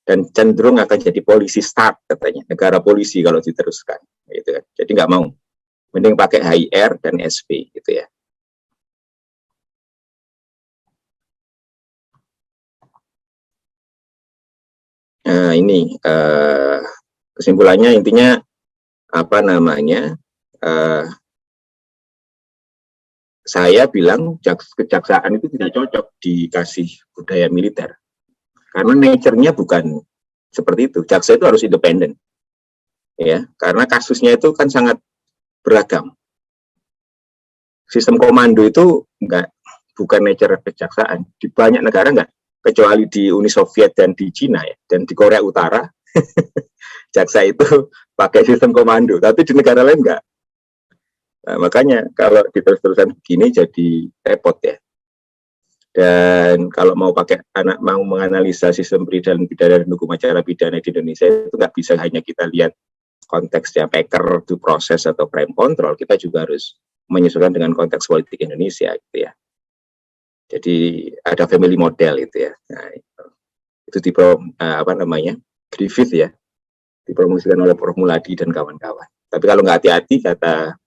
dan cenderung akan jadi polisi stat katanya, negara polisi kalau diteruskan, gitu kan. Jadi nggak mau, mending pakai HIR dan SP gitu ya. Nah ini kesimpulannya intinya apa namanya? Saya bilang kejaksaan itu tidak cocok dikasih budaya militer. Karena nature-nya bukan seperti itu. Jaksa itu harus independen. Ya, karena kasusnya itu kan sangat beragam. Sistem komando itu bukan nature kejaksaan. Di banyak negara enggak, kecuali di Uni Soviet dan di Cina ya, dan di Korea Utara. Jaksa itu pakai sistem komando, tapi di negara lain enggak. Nah, makanya kalau diterus-terusan begini jadi repot ya. Dan kalau mau menganalisa sistem pidana dan hukum acara pidana di Indonesia itu nggak bisa hanya kita lihat konteksnya peker, due process atau crime control. Kita juga harus menyesuaikan dengan konteks politik Indonesia gitu ya. Jadi ada family model itu ya. Nah, itu Griffith ya, dipromosikan oleh Prof. Muladi dan kawan-kawan. Tapi kalau nggak hati-hati, kata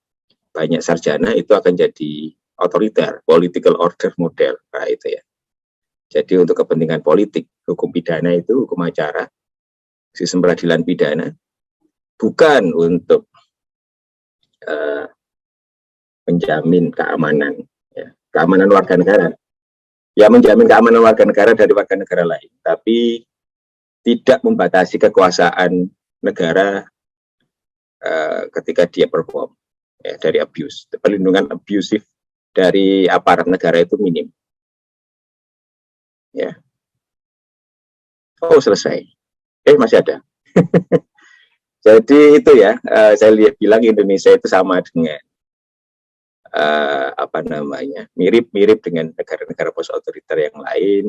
banyak sarjana, itu akan jadi otoriter, political order model, nah itu ya. Jadi untuk kepentingan politik, hukum pidana itu hukum acara, sistem peradilan pidana, bukan untuk menjamin keamanan, ya, keamanan warga negara. Ya, menjamin keamanan warga negara dari warga negara lain, tapi tidak membatasi kekuasaan negara ketika dia perform, ya, dari abuse. Perlindungan abusif dari aparat negara itu minim. Ya. Oh, selesai. Masih ada. Jadi itu ya, saya bilang Indonesia itu sama dengan apa namanya, mirip-mirip dengan negara-negara post otoriter yang lain,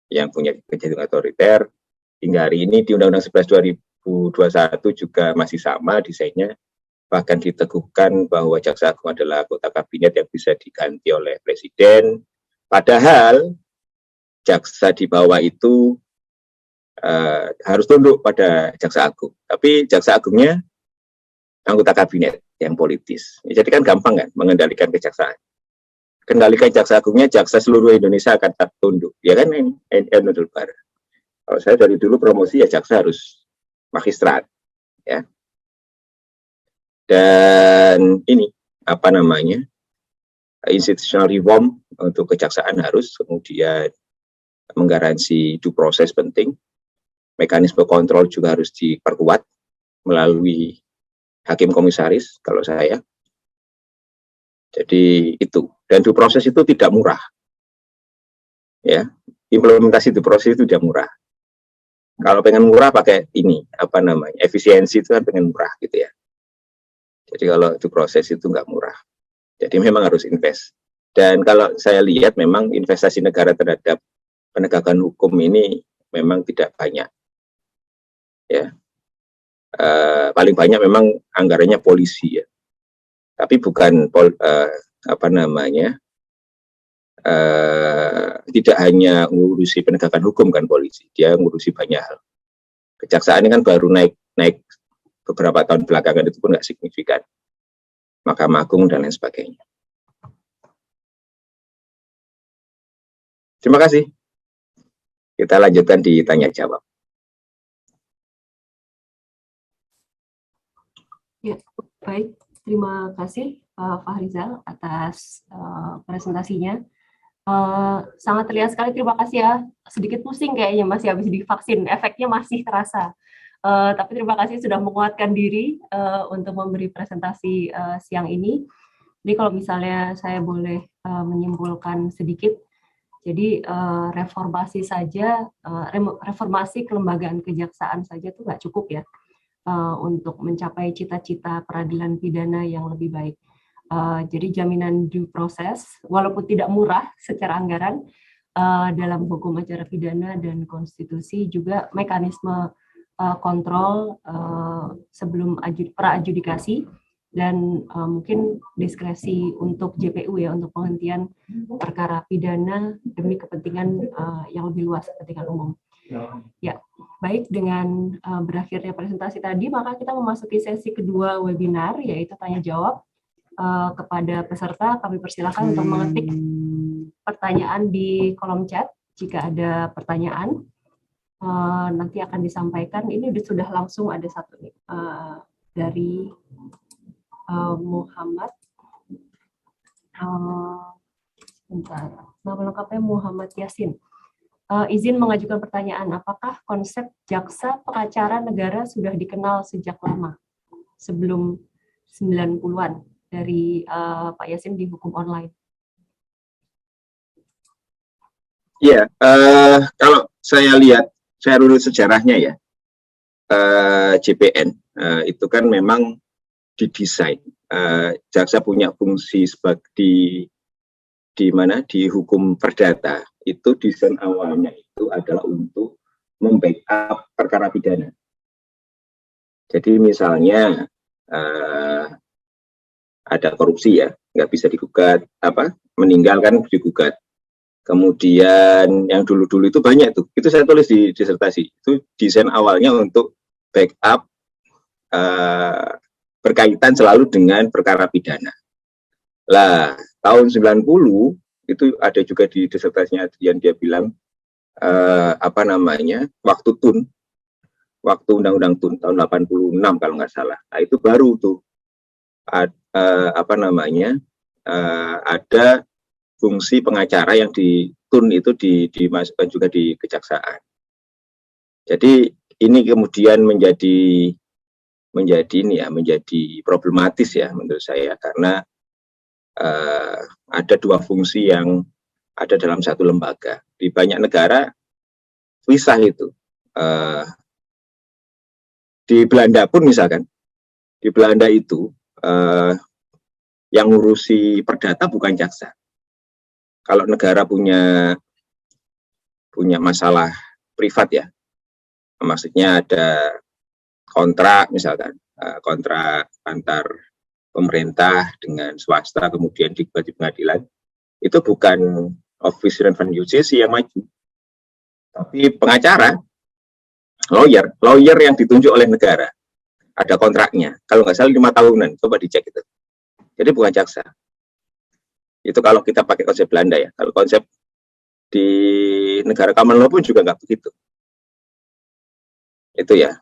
yang punya kecenderungan otoriter. Hingga hari ini di Undang-Undang 11 2021 juga masih sama desainnya, bahkan diteguhkan bahwa Jaksa Agung adalah anggota kabinet yang bisa diganti oleh Presiden. Padahal jaksa di bawah itu harus tunduk pada Jaksa Agung, tapi Jaksa Agungnya anggota kabinet yang politis. Jadi kan gampang kan mengendalikan kejaksaan. Kendalikan Jaksa Agungnya, jaksa seluruh Indonesia akan tunduk. Ya kan, nudul bar. Kalau saya dari dulu promosi ya jaksa harus magistrat, ya. Dan ini apa namanya, institutional reform untuk kejaksaan harus, kemudian menggaransi due process penting, mekanisme kontrol juga harus diperkuat melalui hakim komisaris kalau saya. Jadi itu, dan due process itu tidak murah, ya. Implementasi due process itu tidak murah. Kalau pengen murah pakai ini, apa namanya, efisiensi itu kan pengen murah gitu ya. Jadi kalau due process itu nggak murah. Jadi memang harus invest. Dan kalau saya lihat memang investasi negara terhadap penegakan hukum ini memang tidak banyak. Ya, paling banyak memang anggarannya polisi ya. Tapi bukan apa namanya, tidak hanya ngurusi penegakan hukum kan polisi, dia ngurusi banyak hal. Kejaksaan ini kan baru naik beberapa tahun belakangan, itu pun nggak signifikan. Mahkamah Agung dan lain sebagainya. Terima kasih. Kita lanjutkan di tanya jawab. Ya, baik. Terima kasih Pak Fahrizal atas presentasinya. Sangat terlihat sekali, terima kasih ya. Sedikit pusing kayaknya masih habis divaksin, efeknya masih terasa. Tapi terima kasih sudah menguatkan diri untuk memberi presentasi siang ini. Jadi kalau misalnya saya boleh menyimpulkan sedikit, jadi reformasi saja, reformasi kelembagaan kejaksaan saja itu nggak cukup ya untuk mencapai cita-cita peradilan pidana yang lebih baik. Jadi jaminan due process, walaupun tidak murah secara anggaran, dalam hukum acara pidana dan konstitusi, juga mekanisme kontrol sebelum pra-adjudikasi, dan mungkin diskresi untuk JPU ya, untuk penghentian perkara pidana demi kepentingan yang lebih luas, kepentingan umum. Ya, baik, dengan berakhirnya presentasi tadi, maka kita memasuki sesi kedua webinar, yaitu tanya jawab. Kepada peserta kami persilakan untuk mengetik pertanyaan di kolom chat jika ada pertanyaan, nanti akan disampaikan. Ini sudah langsung ada satu nih dari Muhammad. Bentar, nama lengkapnya Muhammad Yasin. Izin mengajukan pertanyaan, apakah konsep jaksa pengacara negara sudah dikenal sejak lama sebelum 90-an? Dari Pak Yasin di hukum online. Iya, kalau saya lihat, saya urut sejarahnya ya, JPN itu kan memang didesain. Jaksa punya fungsi sebagai di mana di hukum perdata itu desain awalnya itu adalah untuk membackup perkara pidana. Jadi misalnya ada korupsi ya, nggak bisa digugat, meninggal kan digugat. Kemudian yang dulu-dulu itu banyak tuh, itu saya tulis di disertasi, itu desain awalnya untuk backup berkaitan selalu dengan perkara pidana. Lah, tahun 90 itu ada juga di disertasinya yang dia bilang waktu waktu Undang-Undang TUN tahun 86 kalau nggak salah. Nah, itu baru tuh ada fungsi pengacara yang di TUN itu dimasukkan juga di kejaksaan. Jadi ini kemudian menjadi problematis ya menurut saya, karena ada dua fungsi yang ada dalam satu lembaga. Di banyak negara pisah itu. Di Belanda pun misalkan, di Belanda itu yang ngurusi perdata bukan jaksa. Kalau negara punya masalah privat ya, maksudnya ada kontrak misalkan, kontrak antar pemerintah dengan swasta kemudian digugat di pengadilan, itu bukan Office of Justice yang maju, tapi pengacara, lawyer yang ditunjuk oleh negara, ada kontraknya, kalau nggak salah 5 tahunan, coba dicek itu. Jadi bukan jaksa. Itu kalau kita pakai konsep Belanda ya. Kalau konsep di negara common law pun juga nggak begitu. Itu ya.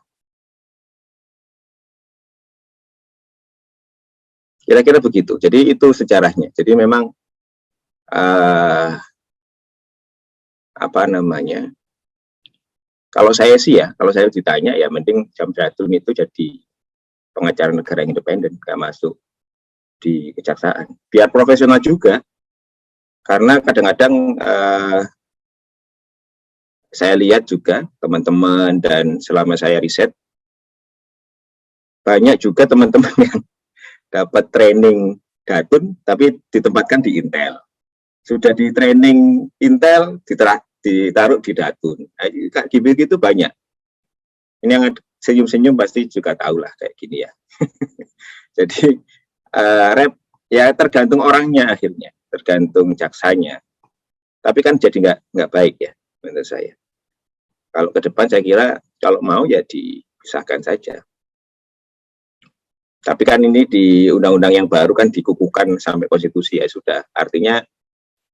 Kira-kira begitu. Jadi itu sejarahnya. Jadi memang kalau saya sih ya, kalau saya ditanya ya mending Jamdatun itu jadi pengacara negara yang independen, nggak masuk di kejaksaan. Biar profesional juga, karena kadang-kadang saya lihat juga teman-teman dan selama saya riset, banyak juga teman-teman yang dapat training Datun, tapi ditempatkan di Intel. Sudah di training Intel, ditaruh di Datun. Kayak gitu banyak. Ini yang senyum-senyum pasti juga tahu lah kayak gini ya. Jadi ya tergantung orangnya akhirnya, tergantung jaksanya. Tapi kan jadi nggak baik ya menurut saya. Kalau ke depan saya kira kalau mau ya dipisahkan saja. Tapi kan ini di undang-undang yang baru kan dikukuhkan sampai konstitusi ya sudah. Artinya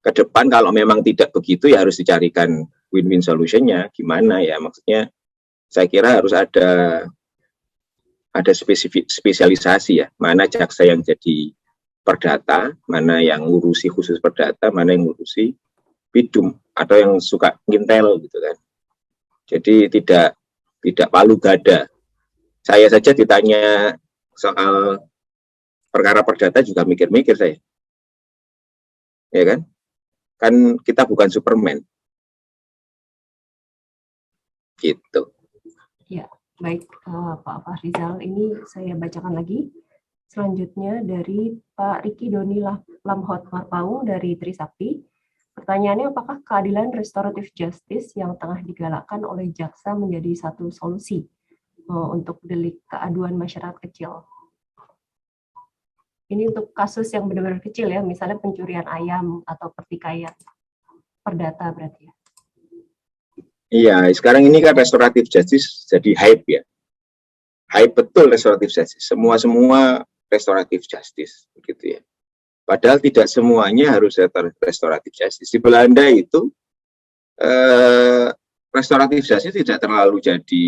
ke depan kalau memang tidak begitu ya harus dicarikan win-win solutionnya gimana ya, maksudnya saya kira harus ada spesialisasi ya, mana jaksa yang jadi perdata, mana yang ngurusi khusus perdata, mana yang ngurusi bidum atau yang suka ngintel gitu kan. Jadi tidak palu gada. Saya saja ditanya soal perkara perdata juga mikir-mikir saya, ya kan? Kan kita bukan Superman. Gitu. Ya, baik Pak Fahrizal. Ini saya bacakan lagi. Selanjutnya dari Pak Riki Doni Lamhot Marpaung dari Trisakti. Pertanyaannya, apakah keadilan restoratif justice yang tengah digalakkan oleh jaksa menjadi satu solusi untuk delik keaduan masyarakat kecil? Ini untuk kasus yang benar-benar kecil ya, misalnya pencurian ayam atau pertikaian perdata berarti ya. Iya, sekarang ini kan restoratif justice jadi hype ya. Hype betul restoratif justice. Semua restoratif justice begitu ya. Padahal tidak semuanya harus restoratif justice. Di Belanda itu restoratif justice tidak terlalu jadi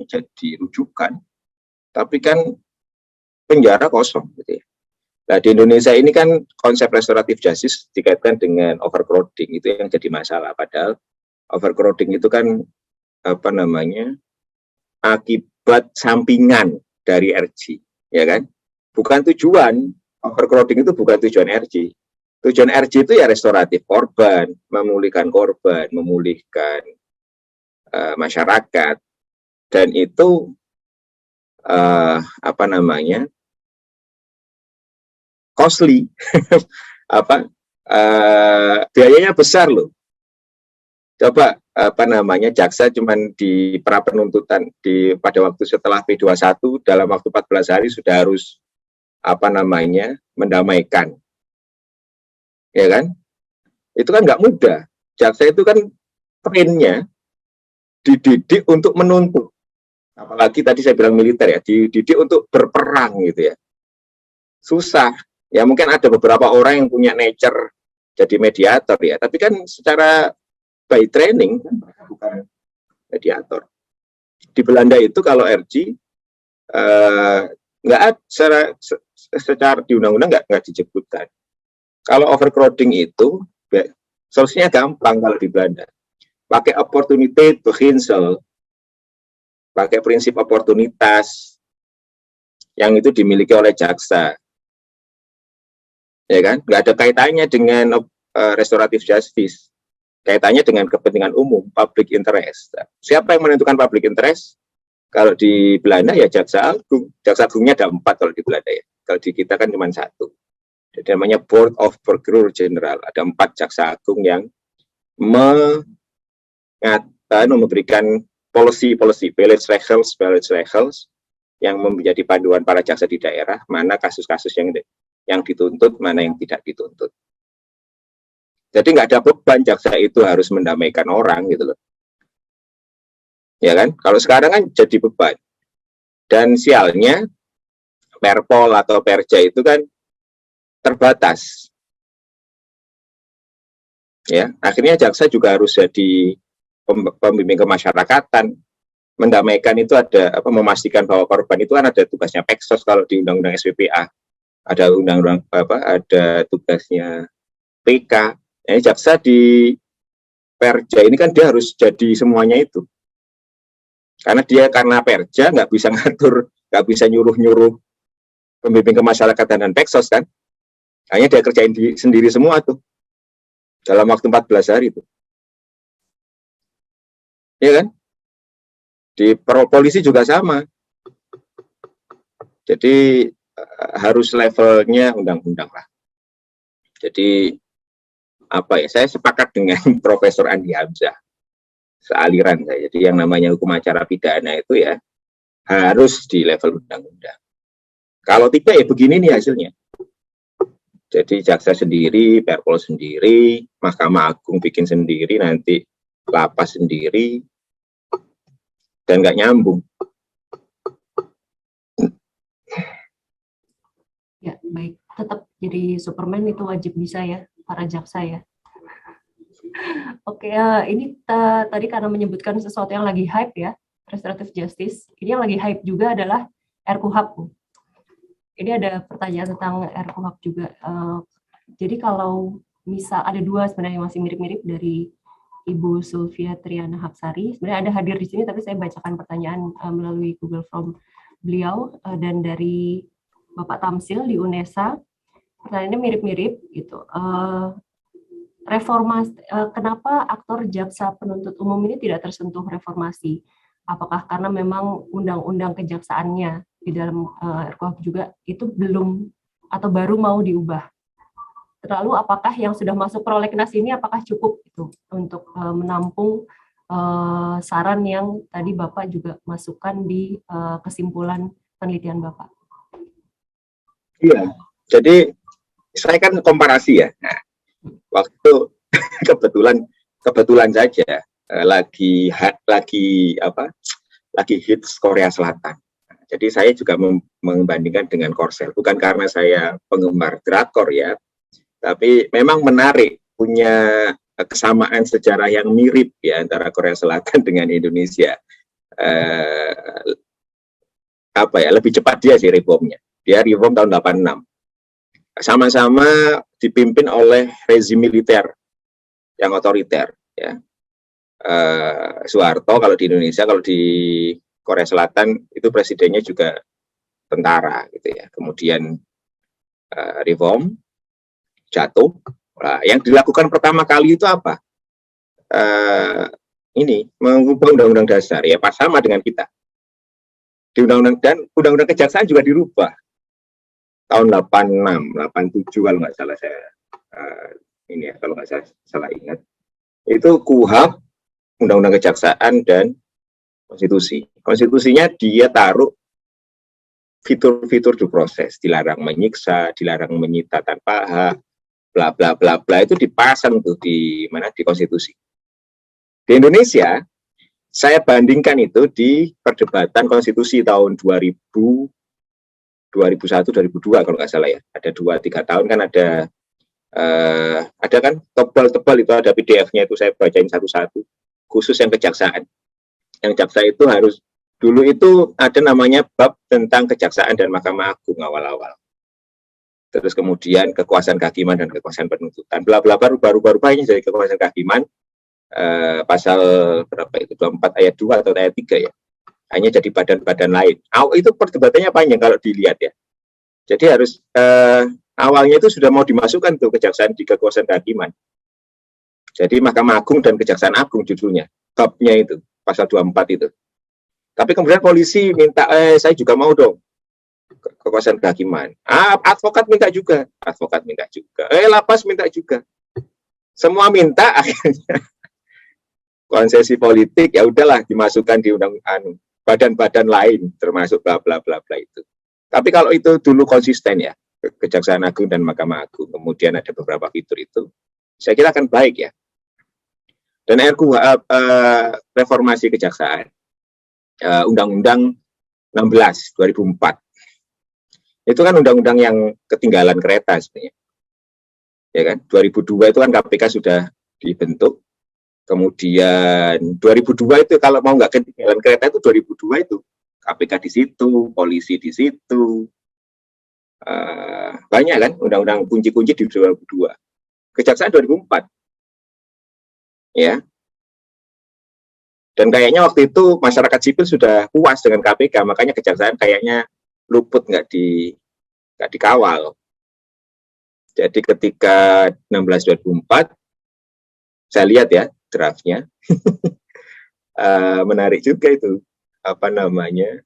jadi rujukan. Tapi kan penjara kosong gitu ya. Nah, di Indonesia ini kan konsep restoratif justice dikaitkan dengan overcrowding, itu yang jadi masalah. Padahal overcrowding itu kan akibat sampingan dari RG, ya kan? Bukan tujuan. Overcrowding itu bukan tujuan RG. Tujuan RG itu ya restoratif korban, memulihkan korban, memulihkan masyarakat, dan itu costly, biayanya besar loh. Coba jaksa cuman di pra penuntutan pada waktu setelah P21 dalam waktu 14 hari sudah harus mendamaikan, ya kan? Itu kan nggak mudah. Jaksa itu kan trainnya dididik untuk menuntut, apalagi tadi saya bilang militer ya, dididik untuk berperang gitu ya. Susah. Ya mungkin ada beberapa orang yang punya nature jadi mediator ya, tapi kan secara by training kan mereka bukan mediator. Di Belanda itu kalau RG nggak ada secara di undang-undang nggak disebutkan. Kalau overcrowding itu solusinya gampang kalau di Belanda. Pakai opportunity to cancel, pakai prinsip oportunitas yang itu dimiliki oleh jaksa, ya kan? Nggak ada kaitannya dengan restoratif justice, kaitannya dengan kepentingan umum, public interest. Siapa yang menentukan public interest? Kalau di Belanda ya jaksa agung. Jaksa agungnya ada 4 kalau di Belanda ya. Kalau di kita kan cuma 1. Jadi namanya Board of Procureur General. Ada 4 jaksa agung yang memberikan policy, balance regels yang menjadi panduan para jaksa di daerah, mana kasus-kasus yang dituntut, mana yang tidak dituntut. Jadi nggak ada beban jaksa itu harus mendamaikan orang gitu loh. Ya kan? Kalau sekarang kan jadi beban. Dan sialnya Perpol atau Perja itu kan terbatas. Ya, akhirnya jaksa juga harus jadi pembimbing kemasyarakatan. Mendamaikan itu ada memastikan bahwa korban itu kan ada tugasnya Peksos kalau di Undang-Undang SPPA. Ada undang-undang ada tugasnya PK. Ini jaksa di Perja ini kan dia harus jadi semuanya itu. Karena Perja nggak bisa ngatur, nggak bisa nyuruh-nyuruh pembimbing kemasyarakatan dan Peksos kan. Hanya dia kerjain sendiri semua tuh. Dalam waktu 14 hari itu. Ya kan? Di polisi juga sama. Jadi harus levelnya undang-undang lah. Jadi saya sepakat dengan Profesor Andi Hamzah. Sealiran saya. Jadi yang namanya hukum acara pidana itu ya harus di level undang-undang. Kalau tidak ya begini nih hasilnya. Jadi jaksa sendiri, Perpol sendiri, Mahkamah Agung bikin sendiri, nanti lapas sendiri, dan nggak nyambung. Ya, baik. Tetap jadi Superman itu wajib bisa ya, para jaksa ya. Oke, ini tadi karena menyebutkan sesuatu yang lagi hype ya, restoratif justice. Ini yang lagi hype juga adalah RKUHP. Ini ada pertanyaan tentang RKUHP juga. Jadi kalau misal ada 2 sebenarnya yang masih mirip-mirip dari Ibu Sulvia Triana Hapsari. Sebenarnya ada hadir di sini, tapi saya bacakan pertanyaan melalui Google Form beliau dan dari Bapak Tamsil di UNESA. Pertanyaannya mirip-mirip gitu. Reformasi, kenapa aktor jaksa penuntut umum ini tidak tersentuh reformasi? Apakah karena memang undang-undang kejaksaannya di dalam RKUHP juga itu belum atau baru mau diubah? Lalu apakah yang sudah masuk prolegnas ini apakah cukup itu untuk menampung saran yang tadi Bapak juga masukkan di kesimpulan penelitian Bapak? Iya, jadi saya kan komparasi ya. Nah, waktu kebetulan saja lagi hits Korea Selatan. Jadi saya juga membandingkan dengan Korsel, bukan karena saya penggemar drakor ya, tapi memang menarik, punya kesamaan sejarah yang mirip ya antara Korea Selatan dengan Indonesia. Lebih cepat dia sih reformnya. Dia reform tahun 86. Sama-sama dipimpin oleh rezim militer yang otoriter ya. Soeharto kalau di Indonesia, kalau di Korea Selatan itu presidennya juga tentara gitu ya. Kemudian reform jatuh. Nah, yang dilakukan pertama kali itu apa? Ini mengubah undang-undang dasar ya, pas sama dengan kita. Di undang-undang kejaksaan juga dirubah tahun 86, 87 kalau nggak salah saya kalau nggak salah ingat. Itu KUHP, undang-undang kejaksaan dan konstitusi. Konstitusinya dia taruh fitur-fitur due proses, dilarang menyiksa, dilarang menyita tanpa hak, bla bla bla bla, itu dipasang tuh di konstitusi. Di Indonesia saya bandingkan itu di perdebatan konstitusi tahun 2001 2002 kalau nggak salah ya, ada 2-3 tahun kan ada kan tebal-tebal itu ada PDF-nya, itu saya bacain satu-satu, khusus yang kejaksaan. Yang jaksa itu harus dulu itu ada namanya bab tentang kejaksaan dan Mahkamah Agung awal-awal. Terus kemudian kekuasaan kehakiman dan kekuasaan penuntutan. Bla bla baru ini dari kekuasaan kehakiman pasal berapa itu 24 ayat 2 atau ayat 3 ya. Hanya jadi badan-badan lain. Itu perdebatannya panjang kalau dilihat ya. Jadi harus awalnya itu sudah mau dimasukkan tuh kejaksaan di kekuasaan kehakiman. Jadi Mahkamah Agung dan Kejaksaan Agung judulnya. Babnya itu pasal 24 itu. Tapi kemudian polisi minta saya juga mau dong kekuasaan kehakiman. Advokat minta juga, lapas minta juga. Semua minta, akhirnya konsesi politik ya udahlah dimasukkan di undang-undang badan-badan lain termasuk bla bla bla bla itu. Tapi kalau itu dulu konsisten ya, Kejaksaan Agung dan Mahkamah Agung, kemudian ada beberapa fitur itu, saya kira akan baik ya. Dan RKUHP reformasi kejaksaan, Undang-Undang 16 2004. Itu kan undang-undang yang ketinggalan kereta sebenarnya. Ya kan? 2002 itu kan KPK sudah dibentuk. Kemudian 2002 itu kalau mau nggak ketinggalan kereta itu 2002 itu. KPK di situ, polisi di situ. Banyak kan undang-undang kunci-kunci di 2002. Kejaksaan 2004. Ya. Dan kayaknya waktu itu masyarakat sipil sudah puas dengan KPK, makanya kejaksaan kayaknya luput nggak dikawal. Jadi ketika 16/2004, saya lihat ya draftnya, menarik juga itu, apa namanya,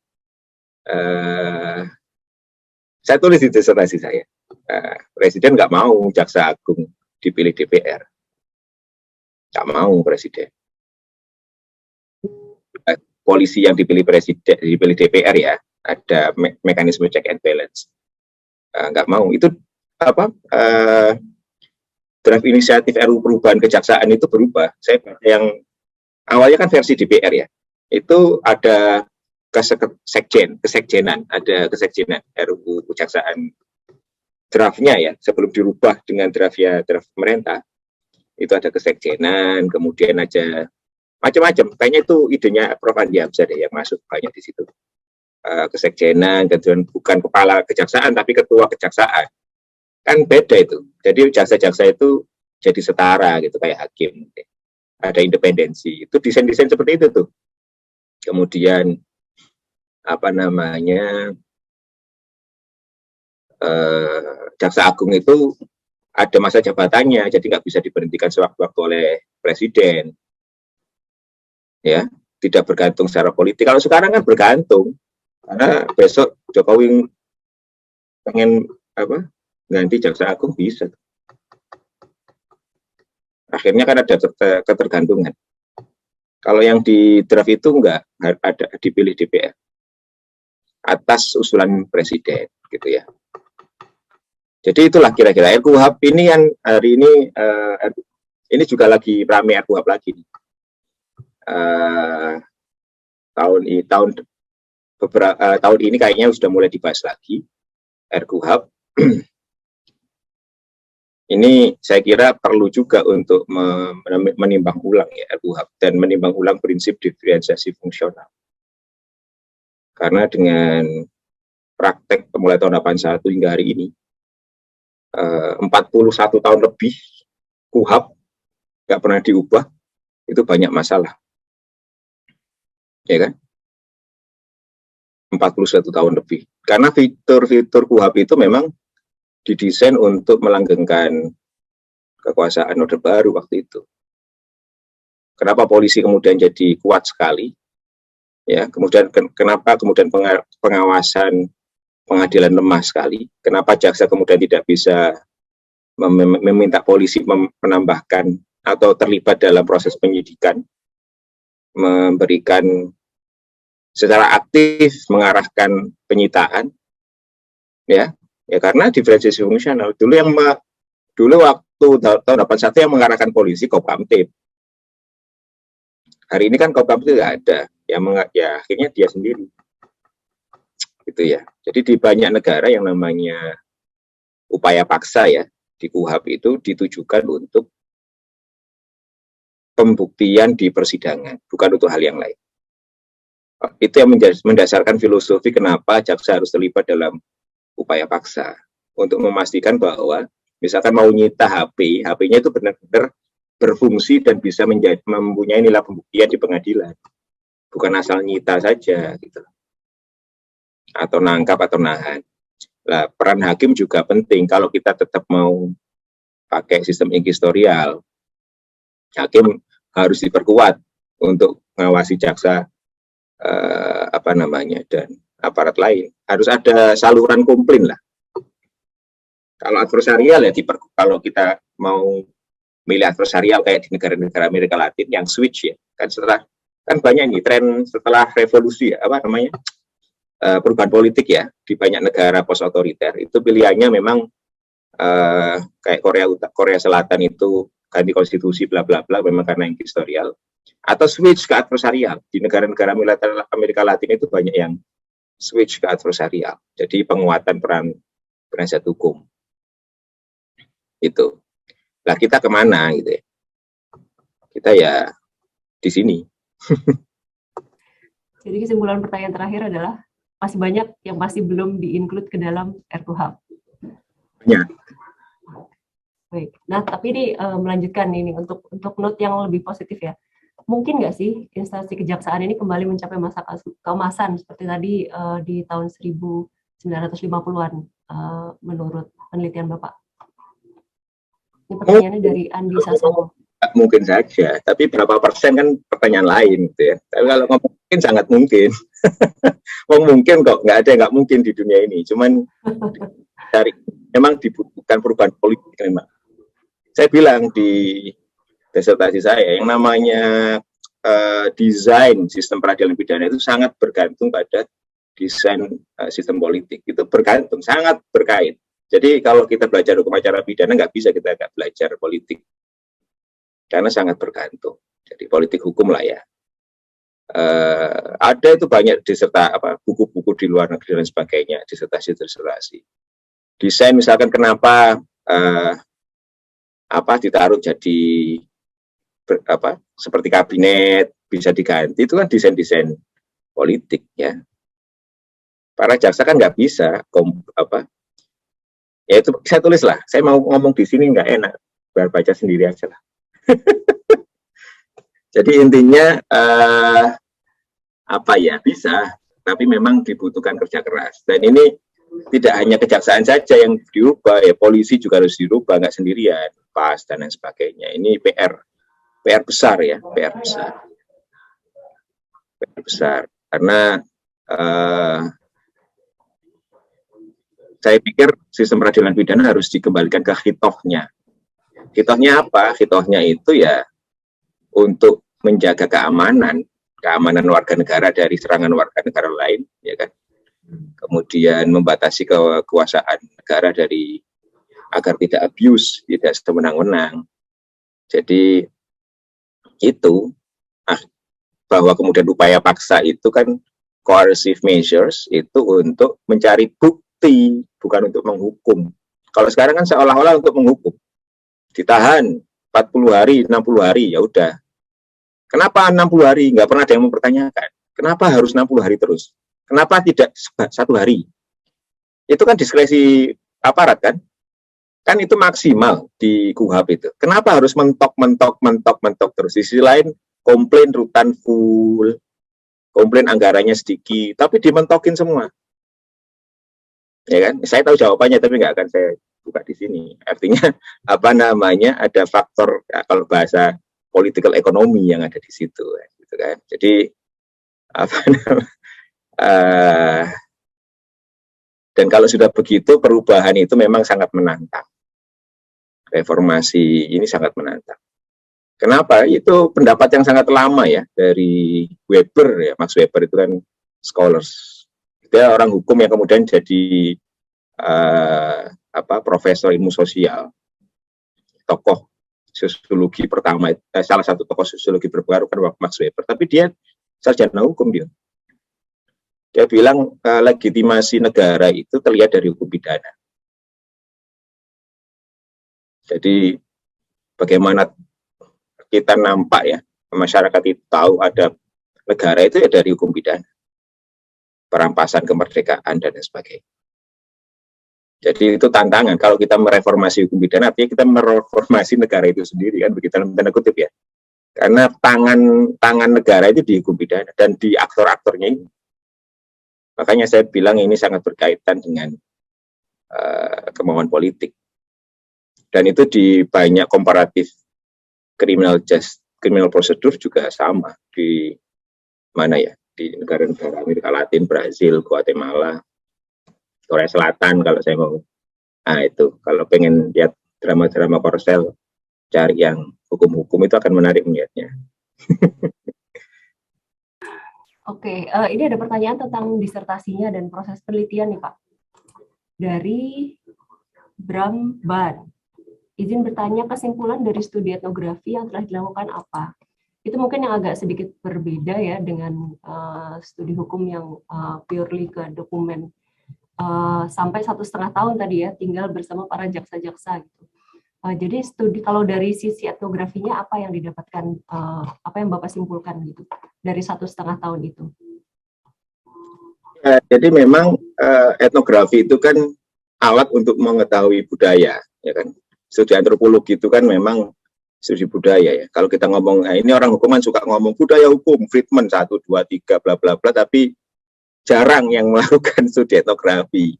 saya tulis di disertasi saya, Presiden nggak mau Jaksa Agung dipilih DPR, nggak mau Presiden. Polisi yang dipilih Presiden, dipilih DPR ya, ada mekanisme check and balance. Nggak mau. Itu apa? Draft inisiatif RUU perubahan kejaksaan itu berubah. Saya baca yang awalnya kan versi DPR ya. Itu ada kesekjenan, ada kesekjenan RUU kejaksaan draftnya ya, sebelum dirubah dengan draft pemerintah. Itu ada kesekjenan, kemudian aja macam-macam. Kayaknya itu idenya Prof. Andi Hamzah deh yang masuk banyak di situ. Kesekjenan, kemudian bukan kepala kejaksaan tapi ketua kejaksaan, kan beda itu. Jadi jaksa-jaksa itu jadi setara gitu kayak hakim, ada independensi. Itu desain-desain seperti itu tuh. Kemudian apa namanya, Jaksa Agung itu ada masa jabatannya, jadi nggak bisa diberhentikan sewaktu-waktu oleh presiden, ya, tidak bergantung secara politik. Kalau sekarang kan bergantung. Karena besok Jokowi pengen apa ganti Jaksa Agung bisa. Akhirnya kan ada ketergantungan. Kalau yang di draft itu enggak ada dipilih DPR atas usulan presiden, gitu ya. Jadi itulah kira-kira RKUHP ini yang hari ini juga lagi ramai RKUHP lagi. Tahun ini kayaknya sudah mulai dibahas lagi RKUHP. Ini saya kira perlu juga untuk menimbang ulang ya RKUHP dan menimbang ulang prinsip diferensiasi fungsional. Karena dengan praktek mulai tahun 81 hingga hari ini 41 tahun lebih KUHP nggak pernah diubah, itu banyak masalah. Ya kan? 41 tahun lebih. Karena fitur-fitur KUHP itu memang didesain untuk melanggengkan kekuasaan Orde Baru waktu itu. Kenapa polisi kemudian jadi kuat sekali? Ya, kemudian kenapa kemudian pengawasan pengadilan lemah sekali? Kenapa jaksa kemudian tidak bisa meminta polisi menambahkan atau terlibat dalam proses penyidikan, memberikan secara aktif mengarahkan penyitaan, ya karena diferensiasi fungsional. Dulu waktu tahun 81 yang mengarahkan polisi Kopkamtib. Hari ini kan Kopkamtib nggak ada, ya akhirnya dia sendiri, gitu ya. Jadi di banyak negara yang namanya upaya paksa ya di KUHP itu ditujukan untuk pembuktian di persidangan, bukan untuk hal yang lain. Itu yang mendasarkan filosofi kenapa jaksa harus terlibat dalam upaya paksa untuk memastikan bahwa misalkan mau nyita HP, HP-nya itu benar-benar berfungsi dan bisa mempunyai nilai pembuktian di pengadilan, bukan asal nyita saja gitu, atau nangkap atau nahan. Nah, peran hakim juga penting kalau kita tetap mau pakai sistem inkuisitorial. Hakim harus diperkuat untuk mengawasi jaksa dan aparat lain. Harus ada saluran komplain lah. Kalau adversarial ya kalau kita mau milih adversarial kayak di negara-negara Amerika Latin yang switch ya, kan banyak nih tren setelah revolusi ya, perubahan politik ya di banyak negara post otoriter itu pilihannya memang kayak Korea Selatan itu ganti konstitusi bla bla bla memang karena inkuisitorial, atau switch ke adversarial. Di negara-negara Amerika Latin itu banyak yang switch ke adversarial, jadi penguatan peran penasihat hukum itu. Nah, kita kemana gitu ya? Kita ya di sini. Jadi kesimpulan pertanyaan terakhir adalah masih banyak yang masih belum di-include ke dalam RKUHP. Ya. Baik. Nah, tapi ini melanjutkan ini untuk note yang lebih positif ya. Mungkin nggak sih instansi kejaksaan ini kembali mencapai masa keemasan seperti tadi di tahun 1950-an menurut penelitian Bapak? Ini pertanyaannya dari Andi Sasono. Mungkin saja, tapi berapa persen kan pertanyaan lain gitu ya. Tapi kalau ngomong mungkin sangat mungkin. Mungkin kok, nggak ada yang nggak mungkin di dunia ini. Cuman memang dibutuhkan perubahan politik memang. Saya bilang di disertasi saya yang namanya desain sistem peradilan pidana itu sangat bergantung pada desain sistem politik. Itu bergantung, sangat berkait. Jadi kalau kita belajar hukum acara pidana nggak bisa kita nggak belajar politik. Karena sangat bergantung. Jadi politik hukum lah ya. Ada itu banyak buku-buku di luar negeri dan sebagainya, disertasi. Desain misalkan kenapa ditaruh jadi seperti kabinet bisa diganti, itu kan desain politik ya. Para jaksa kan nggak bisa ya itu saya tulis lah. Saya mau ngomong di sini nggak enak, biar baca sendiri aja lah. Jadi intinya bisa, tapi memang dibutuhkan kerja keras. Dan ini tidak hanya kejaksaan saja yang diubah, ya polisi juga harus dirubah, nggak sendirian, pas dan lain sebagainya. Ini PR besar ya, PR besar. Karena saya pikir sistem peradilan pidana harus dikembalikan ke hitohnya. Hitohnya apa? Hitohnya itu ya untuk menjaga keamanan warga negara dari serangan warga negara lain, ya kan. Kemudian membatasi kekuasaan negara agar tidak abuse, tidak sewenang-wenang. Jadi itu bahwa kemudian upaya paksa itu kan coercive measures itu untuk mencari bukti, bukan untuk menghukum. Kalau sekarang kan seolah-olah untuk menghukum. Ditahan 40 hari, 60 hari, ya udah. Kenapa 60 hari? Nggak pernah ada yang mempertanyakan. Kenapa harus 60 hari terus? Kenapa tidak 1 hari? Itu kan diskresi aparat kan? Kan itu maksimal di KUHP itu. Kenapa harus mentok terus? Di sisi lain, komplain rutan full, komplain anggarannya sedikit, tapi dimentokin semua. Ya kan? Saya tahu jawabannya, tapi nggak akan saya buka di sini. Artinya, ada faktor, kalau bahasa political economy yang ada di situ, gitu kan. Jadi dan kalau sudah begitu perubahan itu memang sangat menantang. Reformasi ini sangat menantang. Kenapa? Itu pendapat yang sangat lama ya dari Weber ya, Max Weber itu kan scholars. Dia orang hukum yang kemudian jadi profesor ilmu sosial, tokoh sosiologi pertama, salah satu tokoh sosiologi berpengaruh kan Max Weber, tapi dia sarjana hukum dia. Dia bilang legitimasi negara itu terlihat dari hukum pidana. Jadi bagaimana kita nampak ya, masyarakat itu tahu ada negara itu ya dari hukum pidana, perampasan kemerdekaan dan sebagainya. Jadi itu tantangan kalau kita mereformasi hukum pidana, artinya kita mereformasi negara itu sendiri kan, begitu dalam tanda kutip ya. Karena tangan negara itu di hukum pidana dan di aktor-aktornya ini. Makanya saya bilang ini sangat berkaitan dengan kemauan politik. Dan itu di banyak komparatif criminal prosedur juga sama di mana ya, di negara-negara Amerika Latin, Brazil, Guatemala, Korea Selatan kalau saya mau. Nah itu kalau pengen lihat drama-drama Korsel, cari yang hukum-hukum itu akan menarik melihatnya. Oke, ini ada pertanyaan tentang disertasinya dan proses penelitian nih Pak. Dari Bram Ban. Izin bertanya, kesimpulan dari studi etnografi yang telah dilakukan apa? Itu mungkin yang agak sedikit berbeda ya dengan studi hukum yang purely ke dokumen. Sampai 1,5 tahun tadi ya, tinggal bersama para jaksa-jaksa gitu. Jadi studi kalau dari sisi etnografinya apa yang didapatkan, apa yang Bapak simpulkan gitu dari 1,5 tahun itu? Ya, jadi memang etnografi itu kan alat untuk mengetahui budaya, ya kan. Studi antropologi itu kan memang studi budaya ya. Kalau kita ngomong, nah ini orang hukuman suka ngomong budaya hukum, Friedman 1, 2, 3, bla bla bla, tapi jarang yang melakukan studi etnografi,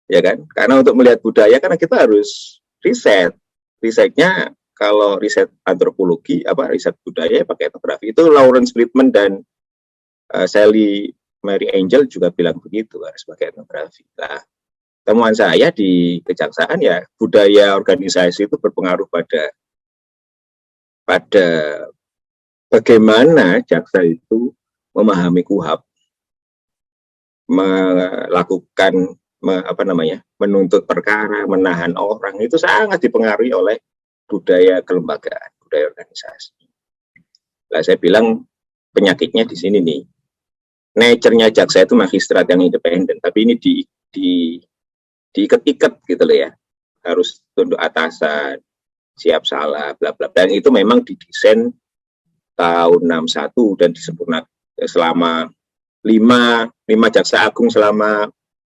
ya kan? Karena untuk melihat budaya kan kita harus riset. Risetnya kalau riset antropologi, riset budaya pakai etnografi. Itu Lawrence Friedman dan Sally Mary Angel juga bilang begitu, harus pakai etnografi. Nah, temuan saya di kejaksaan ya budaya organisasi itu berpengaruh pada bagaimana jaksa itu memahami KUHP, melakukan menuntut perkara, menahan orang, itu sangat dipengaruhi oleh budaya kelembagaan, budaya organisasi. Nah, saya bilang penyakitnya di sini nih. Nature-nya jaksa itu magistrat yang independen, tapi ini diikat-ikat gitu loh ya. Harus tunduk atasan, siap salah, bla bla. Dan itu memang didesain tahun 61 dan disempurnakan selama 5 jaksa agung selama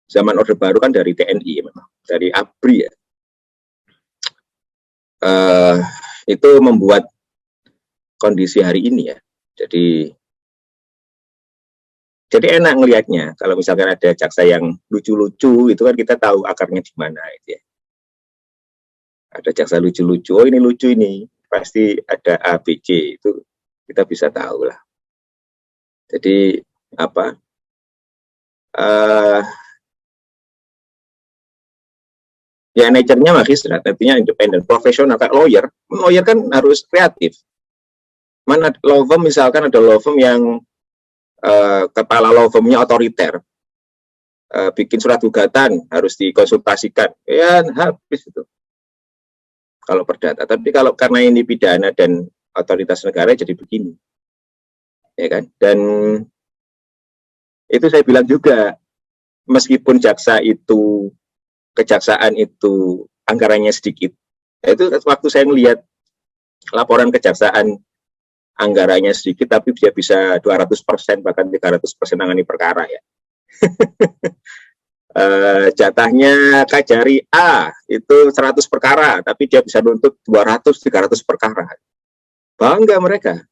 zaman Orde Baru kan dari TNI memang, dari ABRI ya. Itu membuat kondisi hari ini ya. Jadi enak ngelihatnya. Kalau misalkan ada jaksa yang lucu-lucu, itu kan kita tahu akarnya di mana itu ya. Ada jaksa lucu-lucu, oh ini lucu ini, pasti ada A, B, C, itu kita bisa tahu lah. Jadi ya nature-nya magistrat, artinya independen, profesional. Kayak lawyer kan harus kreatif. Mana law firm misalkan ada law firm yang kepala law firm-nya otoriter, bikin surat gugatan harus dikonsultasikan, ya habis itu kalau perdata. Tapi kalau karena ini pidana dan otoritas negara jadi begini, ya kan. Dan itu saya bilang juga, meskipun kejaksaan itu anggarannya sedikit, itu waktu saya melihat laporan kejaksaan anggarannya sedikit, tapi dia bisa 200% bahkan 300% nangani perkara ya. Jatahnya Kajari A itu 100 perkara, tapi dia bisa nuntut 200-300 perkara. Bangga mereka.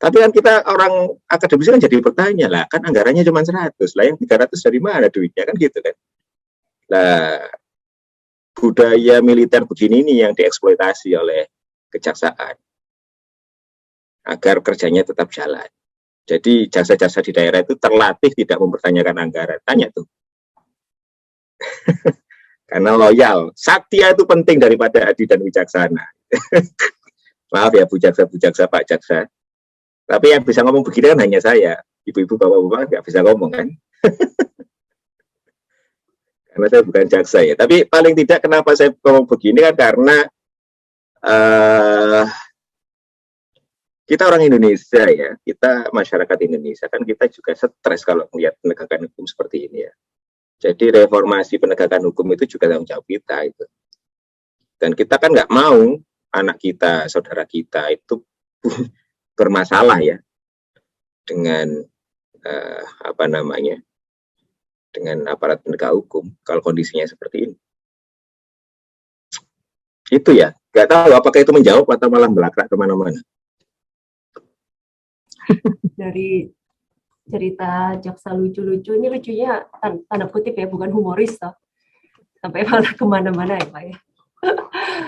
Tapi kan kita orang akademisi kan jadi bertanya lah, kan anggarannya cuma 100, lah yang 300 dari mana duitnya kan gitu kan. Nah, budaya militer begini nih yang dieksploitasi oleh kejaksaan agar kerjanya tetap jalan. Jadi jasa-jasa di daerah itu terlatih tidak mempertanyakan anggaran. Tanya tuh. Karena loyal. Satya itu penting daripada adi dan wijaksana. Maaf ya Bu Jaksa, Pak Jaksa. Tapi yang bisa ngomong begini kan hanya saya. Ibu-ibu, bapak-bapak nggak bisa ngomong kan. Karena saya bukan jaksa ya. Tapi paling tidak kenapa saya ngomong begini kan karena kita orang Indonesia ya, kita masyarakat Indonesia kan kita juga stres kalau melihat penegakan hukum seperti ini ya. Jadi reformasi penegakan hukum itu juga tanggung jawab kita itu. Dan kita kan nggak mau anak kita, saudara kita itu bermasalah ya. dengan apa namanya, dengan aparat penegak hukum kalau kondisinya seperti ini. Itu ya, nggak tahu apakah itu menjawab atau malah belakrak kemana-mana. Dari cerita jaksa lucu-lucu, ini lucunya tanda kutip ya, bukan humoris toh. Sampai malah kemana-mana ya Pak ya.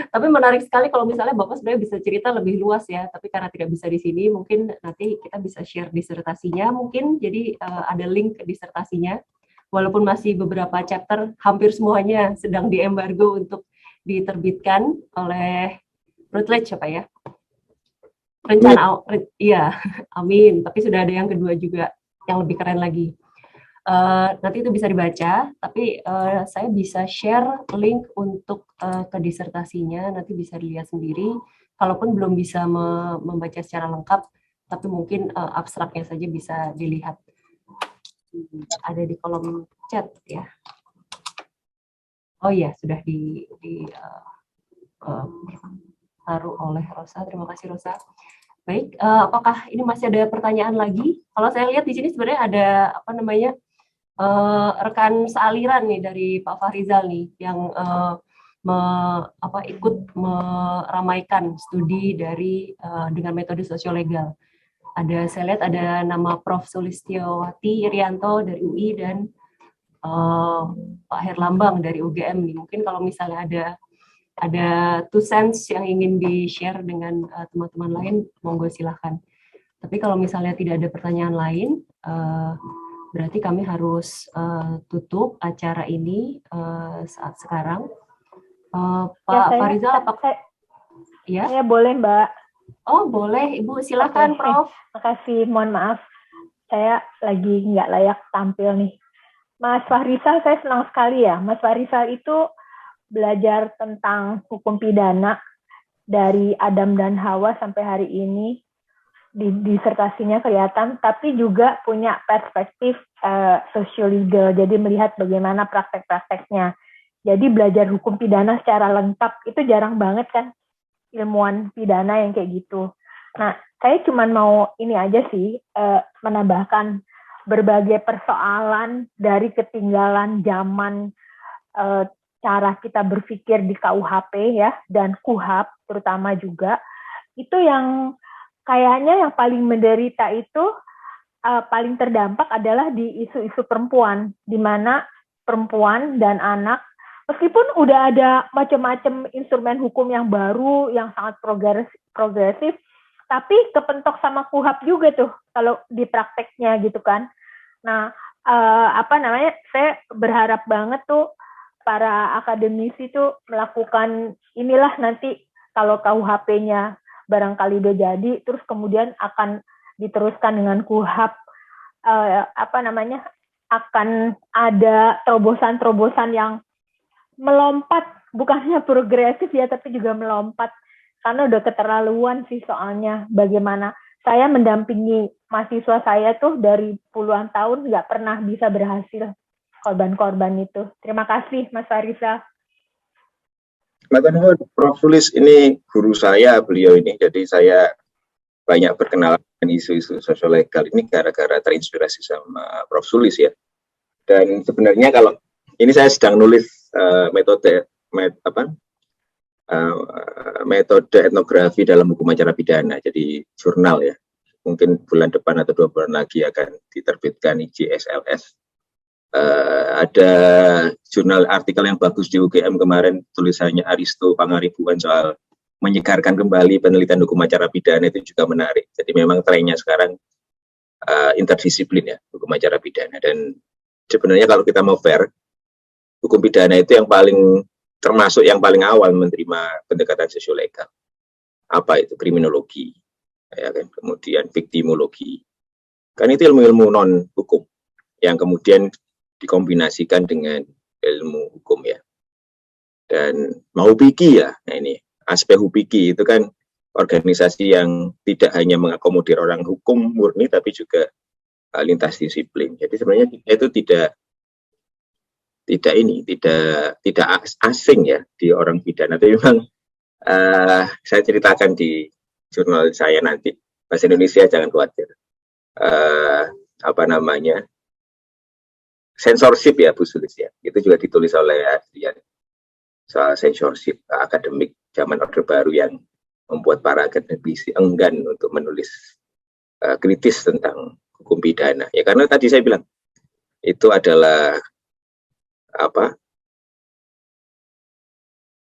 Tapi menarik sekali kalau misalnya Bapak sebenarnya bisa cerita lebih luas ya, tapi karena tidak bisa di sini, mungkin nanti kita bisa share disertasinya mungkin, jadi ada link ke disertasinya, walaupun masih beberapa chapter, hampir semuanya sedang diembargo untuk diterbitkan oleh Routledge apa ya? Rencana, iya, amin, tapi sudah ada yang kedua juga, yang lebih keren lagi. Nanti itu bisa dibaca, tapi saya bisa share link untuk ke disertasinya, nanti bisa dilihat sendiri. Kalaupun belum bisa membaca secara lengkap, tapi mungkin abstraknya saja bisa dilihat. Ada di kolom chat ya. Oh iya, sudah taruh oleh Rosa. Terima kasih Rosa. Baik, apakah ini masih ada pertanyaan lagi? Kalau saya lihat di sini sebenarnya ada apa namanya? Rekan sealiran nih dari Pak Fahrizal nih yang ikut meramaikan studi dari dengan metode sosiolegal. Saya lihat ada nama Prof. Sulistiowati Irianto dari UI dan Pak Herlambang dari UGM nih. Mungkin kalau misalnya ada two cents yang ingin di-share dengan teman-teman lain, monggo silahkan. Tapi kalau misalnya tidak ada pertanyaan lain, berarti kami harus tutup acara ini saat sekarang. Pak Fahrizal, apakah? Ya? Saya boleh, Mbak. Oh, boleh. Ibu, silakan, Prof. Makasih, mohon maaf. Saya lagi nggak layak tampil nih. Mas Fahrizal, saya senang sekali ya. Mas Fahrizal itu belajar tentang hukum pidana dari Adam dan Hawa sampai hari ini. Di disertasinya kelihatan, tapi juga punya perspektif sosiolegal, jadi melihat bagaimana praktek-prakteknya. Jadi belajar hukum pidana secara lengkap, itu jarang banget kan, ilmuwan pidana yang kayak gitu. Nah, saya cuma mau ini aja sih, menambahkan berbagai persoalan dari ketinggalan zaman cara kita berpikir di KUHP ya, dan KUHAP terutama juga, itu yang kayaknya yang paling menderita itu paling terdampak adalah di isu-isu perempuan, di mana perempuan dan anak, meskipun udah ada macam-macam instrumen hukum yang baru, yang sangat progresif, tapi kepentok sama KUHAP juga tuh kalau di prakteknya gitu kan. Nah, saya berharap banget tuh para akademisi tuh melakukan inilah nanti kalau KUHP-nya barangkali udah jadi, terus kemudian akan diteruskan dengan KUHAP, akan ada terobosan-terobosan yang melompat, bukannya progresif ya, tapi juga melompat, karena udah keterlaluan sih soalnya bagaimana. Saya mendampingi mahasiswa saya tuh dari puluhan tahun, nggak pernah bisa berhasil korban-korban itu. Terima kasih, Mas Fahrizal. Prof. Sulis ini guru saya, beliau ini, jadi saya banyak berkenalan dengan isu-isu sosiolegal ini gara-gara terinspirasi sama Prof. Sulis ya. Dan sebenarnya kalau ini saya sedang nulis metode etnografi dalam hukum acara pidana, jadi jurnal ya. Mungkin bulan depan atau 2 bulan lagi akan diterbitkan IJSLS. Ada jurnal artikel yang bagus di UGM kemarin, tulisannya Aristo Pangaribuan soal menyegarkan kembali penelitian hukum acara pidana, itu juga menarik. Jadi memang trennya sekarang interdisiplin ya, hukum acara pidana. Dan sebenarnya kalau kita mau fair, hukum pidana itu yang termasuk yang paling awal menerima pendekatan sosiolegal. Apa itu? Kriminologi, ya kan? Kemudian viktimologi. Kan itu ilmu-ilmu non hukum yang kemudian dikombinasikan dengan ilmu hukum ya. Dan mau Hupiki ya, nah ini aspek Hupiki itu kan organisasi yang tidak hanya mengakomodir orang hukum murni, tapi juga lintas disiplin. Jadi sebenarnya itu tidak asing ya di orang pidana. Tapi memang saya ceritakan di jurnal saya nanti, bahasa Indonesia jangan khawatir. apa namanya, censorship ya Bu Sulis ya, itu juga ditulis oleh Adrian soal censorship akademik zaman Orde Baru yang membuat para akademisi enggan untuk menulis kritis tentang hukum pidana ya, karena tadi saya bilang itu adalah apa,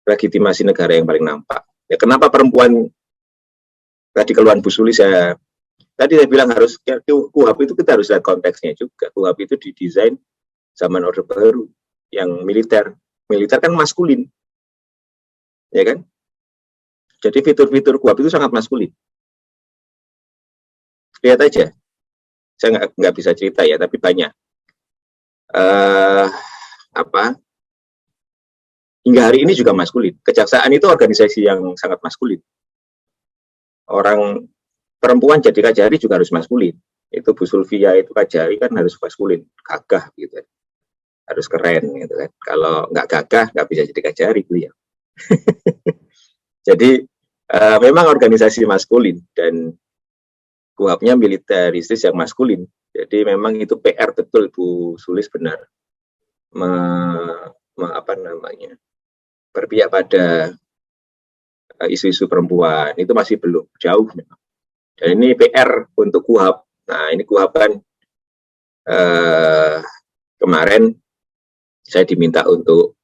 legitimasi negara yang paling nampak ya. Kenapa perempuan tadi keluhan Bu Sulis, tadi saya bilang harus KUHP itu kita harus lihat konteksnya juga. KUHP itu didesain zaman Orde Baru yang militer kan maskulin, ya kan? Jadi fitur-fitur KUHP itu sangat maskulin. Lihat aja, saya nggak bisa cerita ya, tapi banyak. Hingga hari ini juga maskulin. Kejaksaan itu organisasi yang sangat maskulin. Orang perempuan jadi kajari juga harus maskulin. Itu Bu Sulfia itu kajari kan harus maskulin, gagah gitu, harus keren gitu kan. Kalau nggak gagah nggak bisa jadi kajari gitu ya. Jadi memang organisasi maskulin dan KUHP-nya militeristis yang maskulin. Jadi memang itu PR betul Bu Sulis benar. Apa namanya, berpihak pada isu-isu perempuan itu masih belum, jauh memang. Dan ini PR untuk KUHP. Nah ini KUHP kan kemarin saya diminta untuk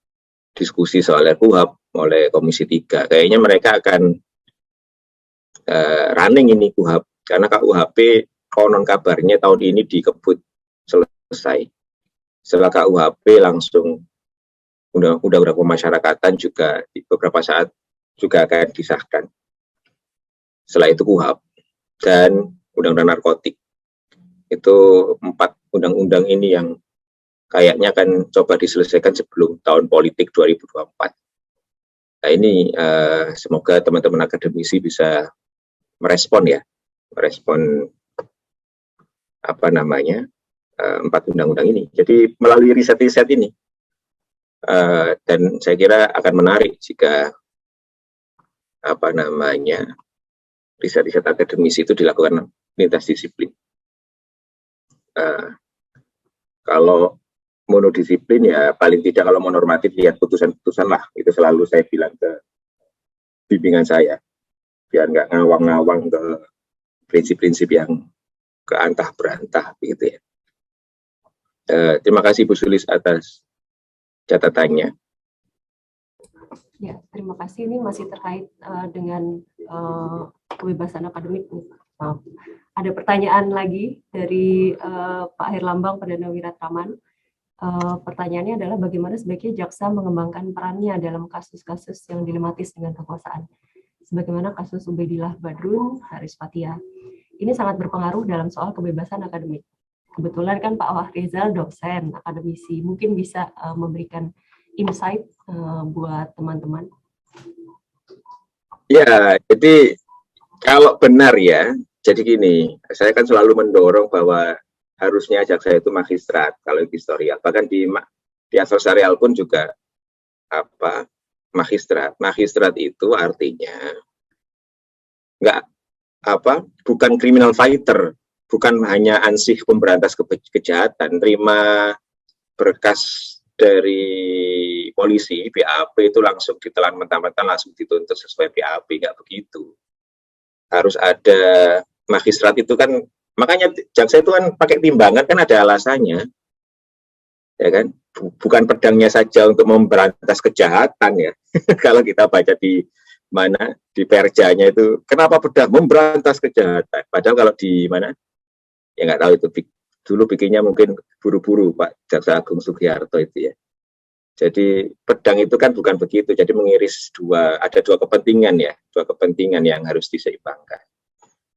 diskusi soal KUHP oleh Komisi 3. Kayaknya mereka akan running ini KUHP, karena KUHP konon kabarnya tahun ini dikebut selesai. Setelah KUHP langsung undang-undang pemasyarakatan juga di beberapa saat juga akan disahkan. Setelah itu KUHP dan undang-undang narkotik. Itu 4 undang-undang ini yang kayaknya akan coba diselesaikan sebelum tahun politik 2024. Nah ini semoga teman-teman akademisi bisa merespon apa namanya 4 undang-undang ini. Jadi melalui riset-riset ini dan saya kira akan menarik jika apa namanya riset-riset akademisi itu dilakukan lintas disiplin. Kalau monodisiplin ya paling tidak kalau mau normatif lihat putusan-putusan lah, itu selalu saya bilang ke bimbingan saya, biar nggak ngawang-ngawang ke prinsip-prinsip yang keantah berantah begitu ya. Terima kasih Bu Sulis atas catatannya. Ya, terima kasih. Ini masih terkait dengan kebebasan akademik. Maaf. Ada pertanyaan lagi dari Pak Herlambang Perdana Wiratraman. Pertanyaannya adalah bagaimana sebaiknya jaksa mengembangkan perannya dalam kasus-kasus yang dilematis dengan kekuasaan, sebagaimana kasus Ubaidillah Badrun, Haris Fathia. Ini sangat berpengaruh dalam soal kebebasan akademik. Kebetulan kan Pak Wahrizal dosen, akademisi, mungkin bisa memberikan insight buat teman-teman. Ya, jadi kalau benar ya, jadi gini, saya kan selalu mendorong bahwa harusnya jaksa itu magistrat kalau historial, bahkan di adversarial pun juga apa magistrat. Magistrat itu artinya bukan criminal fighter, bukan hanya ansih pemberantas kejahatan, terima berkas dari polisi BAP itu langsung ditelan mentah-mentah langsung dituntut sesuai BAP, nggak begitu. Harus ada magistrat itu kan. Makanya jaksa itu kan pakai timbangan kan ada alasannya, ya kan? Bukan pedangnya saja untuk memberantas kejahatan ya. Kalau kita baca di mana di perjanya itu, kenapa pedang memberantas kejahatan? Padahal kalau di mana, ya nggak tahu itu. Dulu bikinnya mungkin buru-buru Pak Jaksa Agung Sugiharto itu ya. Jadi pedang itu kan bukan begitu. Jadi mengiris ada dua kepentingan ya, dua kepentingan yang harus diseimbangkan.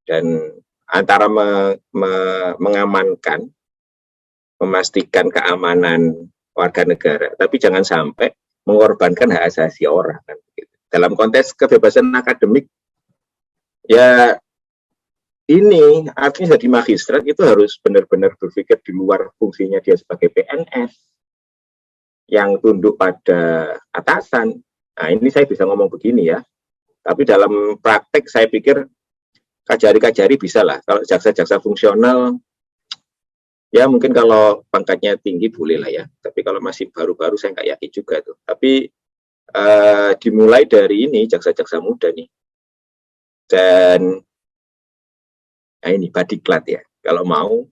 Dan antara mengamankan, memastikan keamanan warga negara, tapi jangan sampai mengorbankan hak asasi orang. Kan, gitu. Dalam konteks kebebasan akademik, ya ini artinya jadi magistrat itu harus benar-benar berpikir di luar fungsinya dia sebagai PNS yang tunduk pada atasan. Nah ini saya bisa ngomong begini ya, tapi dalam praktek saya pikir kajari-kajari bisa lah. Kalau jaksa-jaksa fungsional, ya mungkin kalau pangkatnya tinggi boleh lah ya. Tapi kalau masih baru-baru saya nggak yakin juga tuh. Tapi dimulai dari ini jaksa-jaksa muda nih. Dan nah ini Badiklat ya. Kalau mau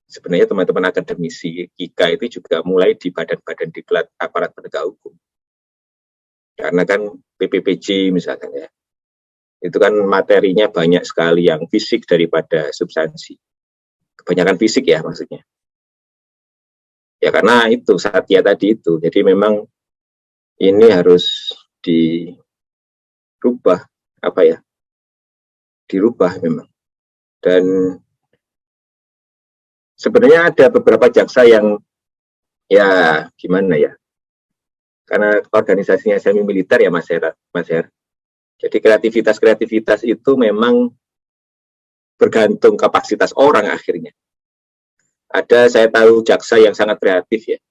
sebenarnya teman-teman akademisi KIKA itu juga mulai di badan-badan diklat aparat penegak hukum. Karena kan PPPJ misalkan ya. Itu kan materinya banyak sekali yang fisik daripada substansi. Kebanyakan fisik ya maksudnya. Ya karena itu Satya tadi itu. Jadi memang ini harus dirubah apa ya? Dirubah memang. Dan sebenarnya ada beberapa jaksa yang ya gimana ya? Karena organisasinya semi militer ya Mas Her. Jadi kreativitas itu memang bergantung kapasitas orang akhirnya. Ada saya tahu jaksa yang sangat kreatif ya,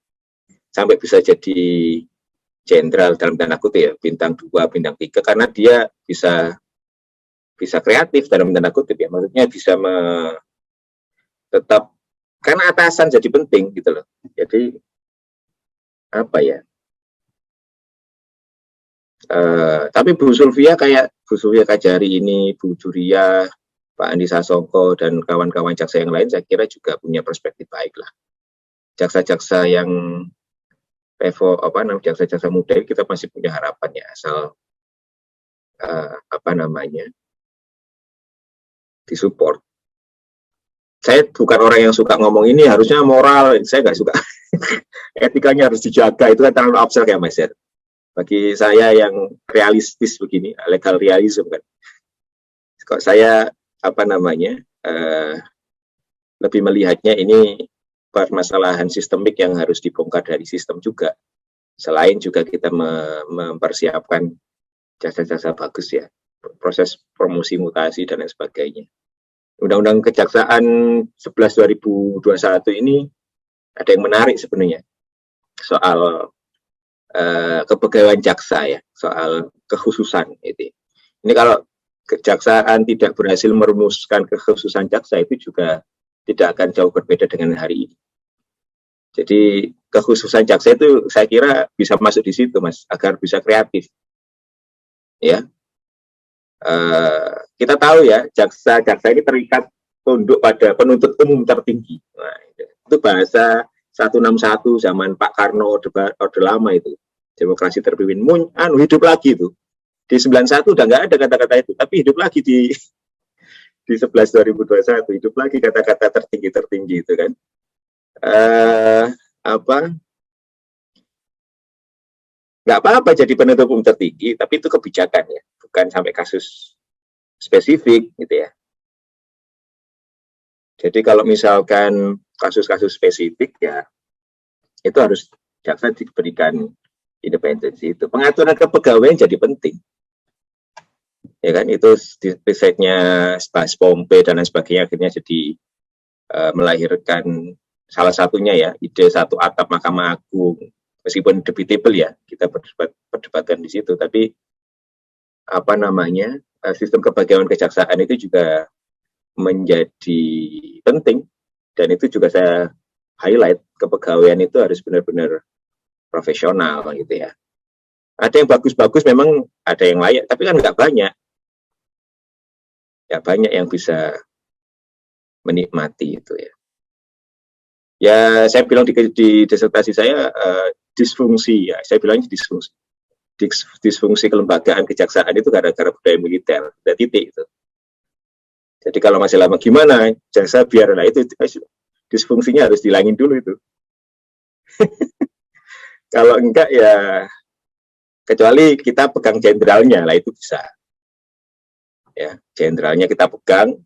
sampai bisa jadi jenderal dalam tanda kutip ya, bintang 2, bintang 3, karena dia bisa kreatif dalam tanda kutip ya, maksudnya bisa tetap, karena atasan jadi penting gitu loh. Jadi apa ya? Tapi Bu Sulfia Kajari ini, Bu Juria, Pak Andi Sasongko dan kawan-kawan jaksa yang lain saya kira juga punya perspektif baik lah. Jaksa-jaksa yang level jaksa-jaksa muda kita masih punya harapan ya, asal disupport. Saya bukan orang yang suka ngomong ini harusnya moral, saya nggak suka. Etikanya harus dijaga, itu kan terlalu abstrak ya Mas. Bagi saya yang realistis begini, legal realism kan. Kok saya lebih melihatnya ini permasalahan sistemik yang harus dibongkar dari sistem juga. Selain juga kita mempersiapkan jasa-jasa bagus ya, proses promosi mutasi dan lain sebagainya. Undang-Undang Kejaksaan 11/2021 ini ada yang menarik sebenarnya soal kepegawaian jaksa ya, soal kekhususan itu. Ini kalau kejaksaan tidak berhasil merumuskan kekhususan jaksa itu juga tidak akan jauh berbeda dengan hari ini. Jadi kekhususan jaksa itu saya kira bisa masuk di situ Mas, agar bisa kreatif. Ya, kita tahu ya jaksa ini terikat tunduk pada penuntut umum tertinggi. Nah, itu bahasa 161 zaman Pak Karno Orde Lama itu. Demokrasi terpimpin hidup lagi itu. Di 91 udah nggak ada kata-kata itu, tapi hidup lagi di 11/2021 hidup lagi kata-kata tertinggi itu kan. Nggak apa-apa jadi penuntut umum tertinggi, tapi itu kebijakan ya, bukan sampai kasus spesifik gitu ya. Jadi kalau misalkan kasus-kasus spesifik ya, itu harus jaksa diberikan independensi itu. Pengaturan kepegawaian jadi penting. Ya kan, itu risetnya Stas Pompe dan lain sebagainya akhirnya jadi melahirkan salah satunya ya, ide satu atap Mahkamah Agung. Meskipun debatable ya, kita perdebatkan di situ, tapi sistem kepegawaian kejaksaan itu juga menjadi penting, dan itu juga saya highlight, kepegawaian itu harus benar-benar profesional gitu ya. Ada yang bagus-bagus memang, ada yang layak, tapi kan nggak banyak. Ya banyak yang bisa menikmati itu ya. Ya saya bilang di disertasi saya disfungsi ya, saya bilangnya disfungsi. Disfungsi kelembagaan kejaksaan itu gara-gara budaya militer, ada titik itu. Jadi kalau masih lama gimana, jaksa biarlah itu disfungsinya harus dihilangin dulu itu. Kalau enggak ya, kecuali kita pegang jenderalnya lah itu bisa. Ya, jenderalnya kita pegang,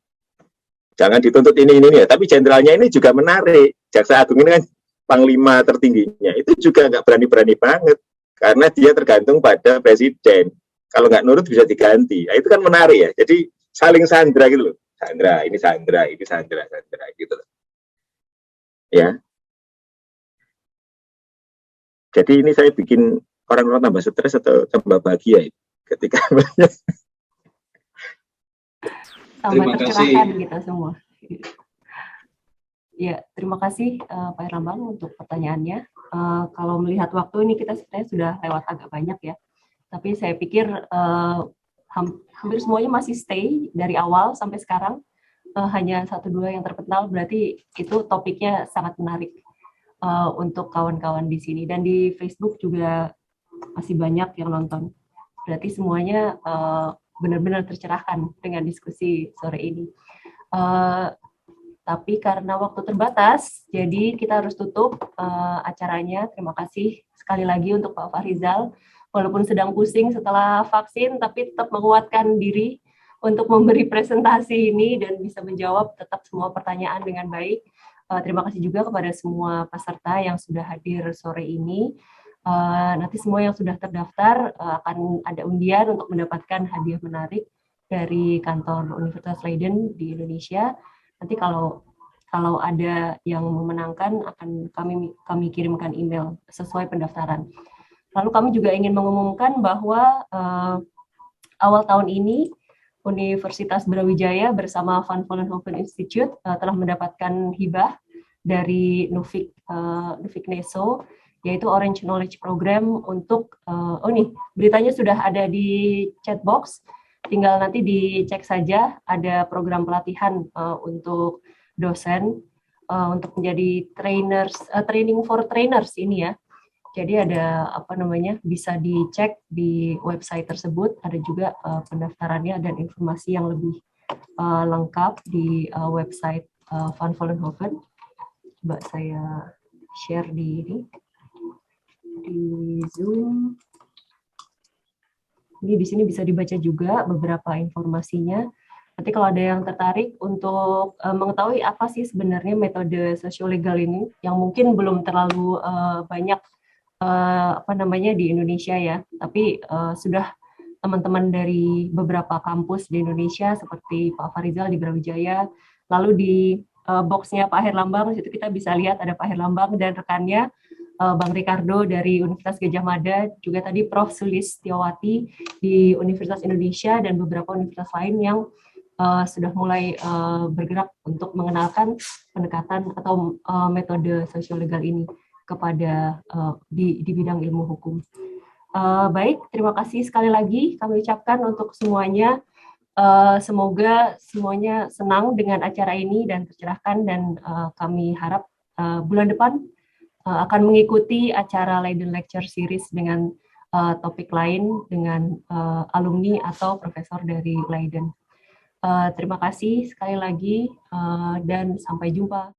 jangan dituntut ini ya. Tapi jenderalnya ini juga menarik. Jaksa Agung ini kan panglima tertingginya, itu juga nggak berani-berani banget, karena dia tergantung pada presiden. Kalau nggak nurut bisa diganti. Nah, itu kan menarik ya. Jadi saling sandra gitu loh. Sandra gitu loh. Ya. Jadi ini saya bikin orang-orang tambah stres atau tambah bahagia ketika tambah Terima tercerahkan kasih. kita semua. Ya, terima kasih Pak Herlambang untuk pertanyaannya. Kalau melihat waktu ini kita sebenarnya sudah lewat agak banyak ya. Tapi saya pikir hampir semuanya masih stay dari awal sampai sekarang. Hanya 1-2 yang terpental, berarti itu topiknya sangat menarik untuk kawan-kawan di sini. Dan di Facebook juga masih banyak yang nonton. Berarti semuanya benar-benar tercerahkan dengan diskusi sore ini. Tapi karena waktu terbatas, jadi kita harus tutup acaranya. Terima kasih sekali lagi untuk Pak Fahrizal. Walaupun sedang pusing setelah vaksin, tapi tetap menguatkan diri untuk memberi presentasi ini dan bisa menjawab tetap semua pertanyaan dengan baik. Terima kasih juga kepada semua peserta yang sudah hadir sore ini. Nanti semua yang sudah terdaftar akan ada undian untuk mendapatkan hadiah menarik dari kantor Universitas Leiden di Indonesia. Nanti kalau ada yang memenangkan akan kami kirimkan email sesuai pendaftaran. Lalu kami juga ingin mengumumkan bahwa awal tahun ini Universitas Brawijaya bersama Van Vollenhoven Institute telah mendapatkan hibah dari Nuffic NESO, yaitu Orange Knowledge Program untuk, beritanya sudah ada di chat box, tinggal nanti dicek saja, ada program pelatihan untuk dosen, untuk menjadi training for trainers ini ya. Jadi ada bisa dicek di website tersebut, ada juga pendaftarannya dan informasi yang lebih lengkap di website Van Vollenhoven. Coba saya share di Zoom. Ini di sini bisa dibaca juga beberapa informasinya. Nanti kalau ada yang tertarik untuk mengetahui apa sih sebenarnya metode sosiolegal ini, yang mungkin belum terlalu banyak di Indonesia ya, tapi sudah teman-teman dari beberapa kampus di Indonesia seperti Pak Fahrizal di Brawijaya, lalu di boxnya Pak Herlambang, situ kita bisa lihat ada Pak Herlambang dan rekannya, Bang Ricardo dari Universitas Gadjah Mada, juga tadi Prof. Sulistiawati di Universitas Indonesia dan beberapa universitas lain yang sudah mulai bergerak untuk mengenalkan pendekatan atau metode sosiolegal ini kepada di bidang ilmu hukum. Baik, terima kasih sekali lagi kami ucapkan untuk semuanya. Semoga semuanya senang dengan acara ini dan tercerahkan, dan kami harap bulan depan akan mengikuti acara Leiden Lecture Series dengan topik lain dengan alumni atau profesor dari Leiden. Terima kasih sekali lagi dan sampai jumpa.